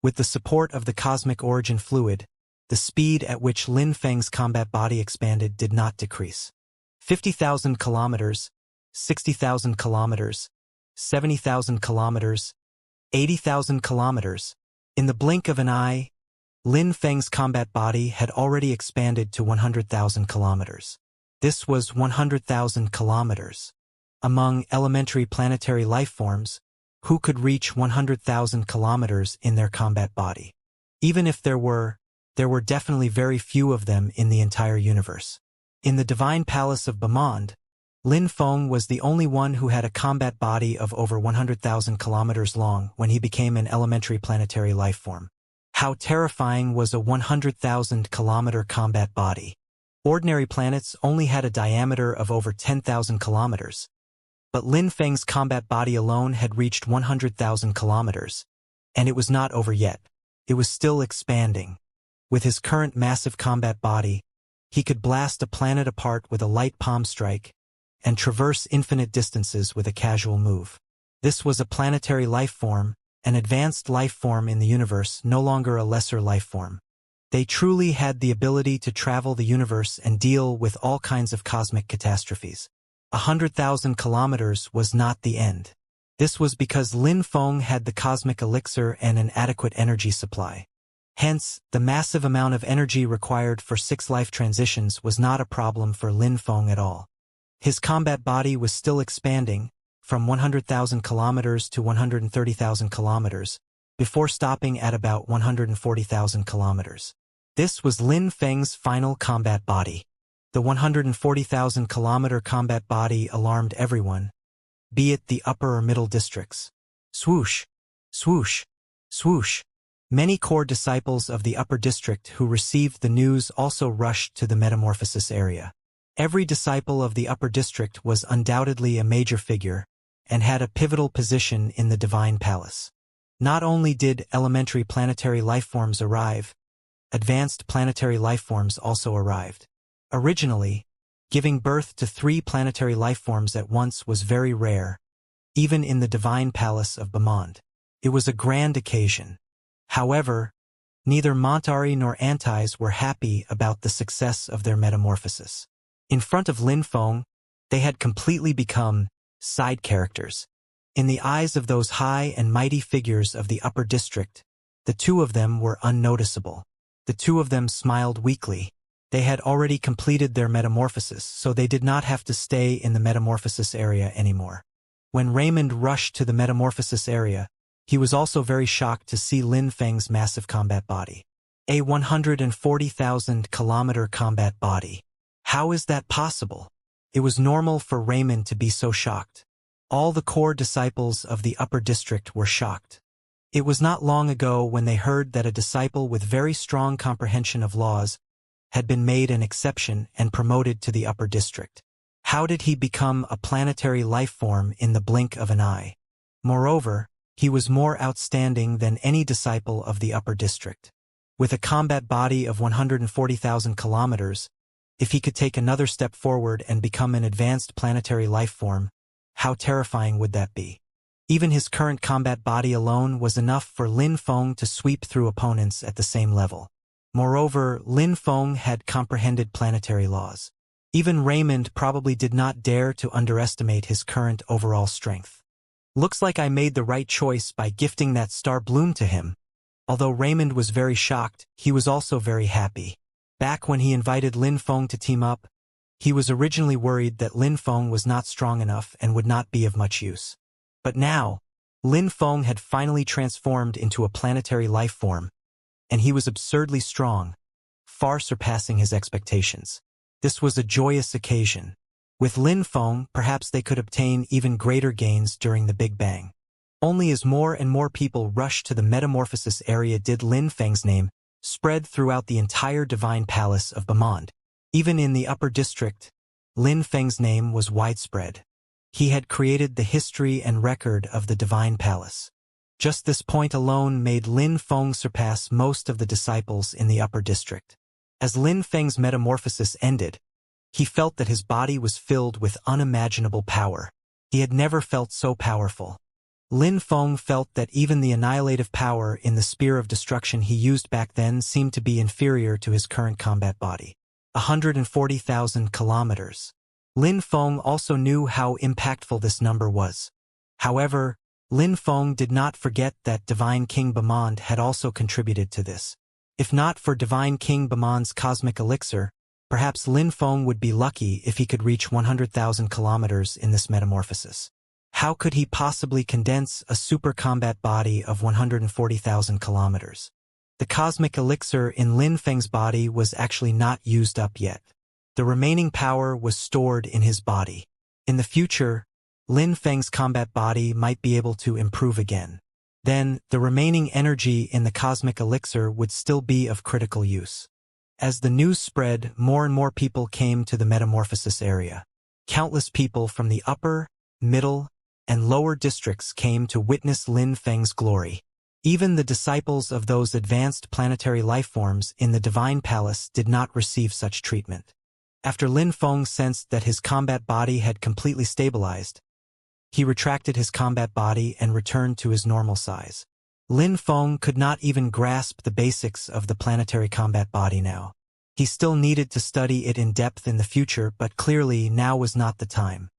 With the support of the cosmic origin fluid, the speed at which Lin Feng's combat body expanded did not decrease. 50,000 kilometers, 60,000 kilometers, 70,000 kilometers, 80,000 kilometers. In the blink of an eye, Lin Feng's combat body had already expanded to 100,000 kilometers. This was 100,000 kilometers. Among elementary planetary lifeforms, who could reach 100,000 kilometers in their combat body? Even if there were definitely very few of them in the entire universe. In the Divine Palace of Bamond, Lin Feng was the only one who had a combat body of over 100,000 kilometers long when he became an elementary planetary lifeform. How terrifying was a 100,000 kilometer combat body? Ordinary planets only had a diameter of over 10,000 kilometers, but Lin Feng's combat body alone had reached 100,000 kilometers, and it was not over yet. It was still expanding. With his current massive combat body, he could blast a planet apart with a light palm strike and traverse infinite distances with a casual move. This was a planetary life form, an advanced life form in the universe, no longer a lesser life form. They truly had the ability to travel the universe and deal with all kinds of cosmic catastrophes. 100,000 kilometers was not the end. This was because Lin Feng had the cosmic elixir and an adequate energy supply. Hence, the massive amount of energy required for 6 life transitions was not a problem for Lin Feng at all. His combat body was still expanding, from 100,000 kilometers to 130,000 kilometers, before stopping at about 140,000 kilometers. This was Lin Feng's final combat body. The 140,000 kilometer combat body alarmed everyone, be it the upper or middle districts. Swoosh, swoosh, swoosh. Many core disciples of the upper district who received the news also rushed to the metamorphosis area. Every disciple of the upper district was undoubtedly a major figure and had a pivotal position in the Divine Palace. Not only did elementary planetary lifeforms arrive, advanced planetary lifeforms also arrived. Originally, giving birth to 3 planetary lifeforms at once was very rare, even in the Divine Palace of Bamond. It was a grand occasion. However, neither Montari nor Antis were happy about the success of their metamorphosis. In front of Lin Feng, they had completely become side characters. In the eyes of those high and mighty figures of the upper district, the two of them were unnoticeable. The two of them smiled weakly. They had already completed their metamorphosis, so they did not have to stay in the metamorphosis area anymore. When Raymond rushed to the metamorphosis area, He was also very shocked to see Lin Feng's massive combat body. A 140,000-kilometer combat body. How is that possible? It was normal for Raymond to be so shocked. All the core disciples of the upper district were shocked. It was not long ago when they heard that a disciple with very strong comprehension of laws had been made an exception and promoted to the upper district. How did he become a planetary life form in the blink of an eye? Moreover, he was more outstanding than any disciple of the upper district. With a combat body of 140,000 kilometers, if he could take another step forward and become an advanced planetary life form, how terrifying would that be? Even his current combat body alone was enough for Lin Feng to sweep through opponents at the same level. Moreover, Lin Feng had comprehended planetary laws. Even Raymond probably did not dare to underestimate his current overall strength. Looks like I made the right choice by gifting that star bloom to him. Although Raymond was very shocked, he was also very happy. Back when he invited Lin Feng to team up, he was originally worried that Lin Feng was not strong enough and would not be of much use. But now, Lin Feng had finally transformed into a planetary life form, and he was absurdly strong, far surpassing his expectations. This was a joyous occasion. With Lin Feng, perhaps they could obtain even greater gains during the Big Bang. Only as more and more people rushed to the metamorphosis area did Lin Feng's name spread throughout the entire divine palace of Bamond. Even in the upper district, Lin Feng's name was widespread. He had created the history and record of the divine palace. Just this point alone made Lin Feng surpass most of the disciples in the upper district. As Lin Feng's metamorphosis ended, he felt that his body was filled with unimaginable power. He had never felt so powerful. Lin Feng felt that even the annihilative power in the spear of destruction he used back then seemed to be inferior to his current combat body. 140,000 kilometers. Lin Feng also knew how impactful this number was. However, Lin Feng did not forget that Divine King Bamond had also contributed to this. If not for Divine King Bamond's cosmic elixir, perhaps Lin Feng would be lucky if he could reach 100,000 kilometers in this metamorphosis. How could he possibly condense a super combat body of 140,000 kilometers? The cosmic elixir in Lin Feng's body was actually not used up yet. The remaining power was stored in his body. In the future, Lin Feng's combat body might be able to improve again. Then, the remaining energy in the cosmic elixir would still be of critical use. As the news spread, more and more people came to the metamorphosis area. Countless people from the upper, middle, and lower districts came to witness Lin Feng's glory. Even the disciples of those advanced planetary lifeforms in the Divine Palace did not receive such treatment. After Lin Feng sensed that his combat body had completely stabilized, he retracted his combat body and returned to his normal size. Lin Feng could not even grasp the basics of the planetary combat body now. He still needed to study it in depth in the future, but clearly now was not the time.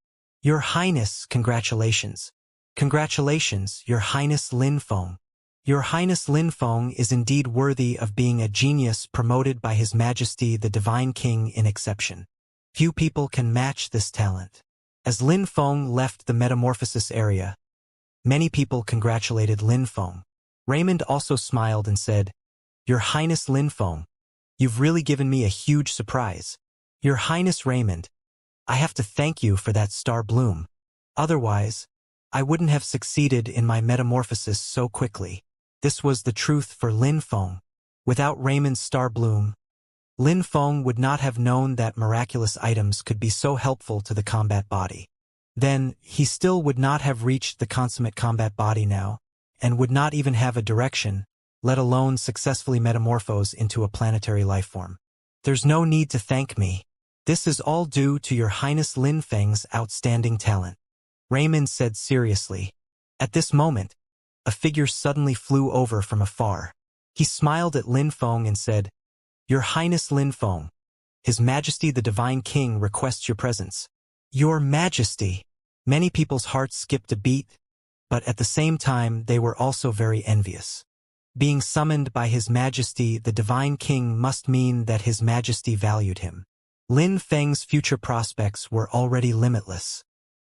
Your Highness, congratulations. Congratulations, Your Highness Lin Feng. Your Highness Lin Feng is indeed worthy of being a genius promoted by His Majesty the Divine King in exception. Few people can match this talent. As Lin Feng left the metamorphosis area, many people congratulated Lin Feng. Raymond also smiled and said, Your Highness Lin Feng, you've really given me a huge surprise. Your Highness Raymond, I have to thank you for that star bloom. Otherwise, I wouldn't have succeeded in my metamorphosis so quickly. This was the truth for Lin Feng. Without Raymond's star bloom, Lin Feng would not have known that miraculous items could be so helpful to the combat body. Then, he still would not have reached the consummate combat body now, and would not even have a direction, let alone successfully metamorphose into a planetary lifeform. There's no need to thank me. This is all due to Your Highness Lin Feng's outstanding talent. Raymond said seriously. At this moment, a figure suddenly flew over from afar. He smiled at Lin Feng and said, Your Highness Lin Feng, His Majesty the Divine King requests your presence. Your Majesty! Many people's hearts skipped a beat, but at the same time they were also very envious. Being summoned by His Majesty the Divine King must mean that His Majesty valued him. Lin Feng's future prospects were already limitless.